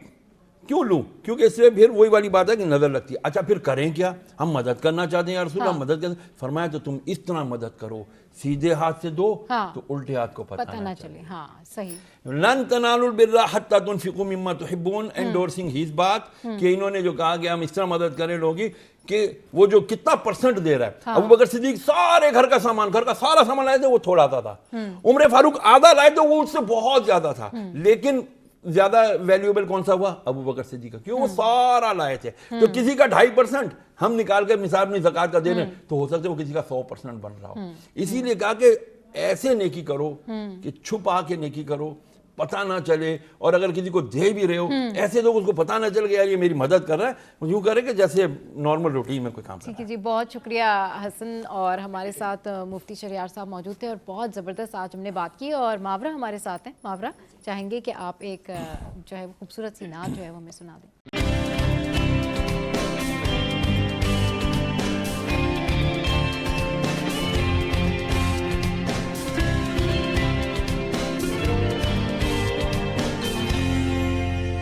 کیوں لوں؟ کیونکہ اس سے پھر وہی والی بات ہے کہ نظر لگتی ہے. اچھا پھر کریں کیا؟ ہم مدد کرنا چاہتے ہیں یا رسول اللہ مدد کریں. فرمایا تو تم اس طرح مدد کرو سیدھے ہاتھ سے دو تو الٹے ہاتھ کو پتہ نہ چلے. ہاں صحیح. لن تنالوا البر حتى تنفقوا مما تحبون, انڈورسنگ ہیز بات کہ انہوں نے جو کہا کہ ہم اس طرح مدد کریں لوگی کہ وہ جو کتنا پرسنٹ دے رہا ہے. ابو بکر صدیق سارے گھر کا سارا سامان لائے تھے, وہ تھوڑا آتا تھا. عمر فاروق آدھا لائے تھے, وہ اس سے بہت زیادہ تھا. لیکن زیادہ ویلیوبل کون سا ہوا؟ ابو بکر صدیق کا, کیوں وہ سارا لائے تھے. تو کسی کا 2.5% ہم نکال کے مثال اپنی زکوٰۃ کا دے رہے ہیں تو ہو سکتا ہے وہ کسی کا 100% بن رہا ہو. اسی لیے کہا کہ ایسے نیکی کرو کہ چھپا کے نیکی کرو, پتہ نہ چلے. اور اگر کسی کو دے بھی رہے ہو ایسے تو اس کو پتہ نہ چل گیا یار یہ میری مدد کر رہا ہے, یوں کرے کہ جیسے نارمل روٹین میں کوئی کام کر رہا ہے. ٹھیک ہے جی, بہت شکریہ حسن. اور ہمارے ساتھ مفتی شہریار صاحب موجود تھے اور بہت زبردست آج ہم نے بات کی. اور ماورا ہمارے ساتھ ہیں. ماورا چاہیں گے کہ آپ ایک جو ہے خوبصورت سی نعت جو ہے وہ ہمیں سنا دیں.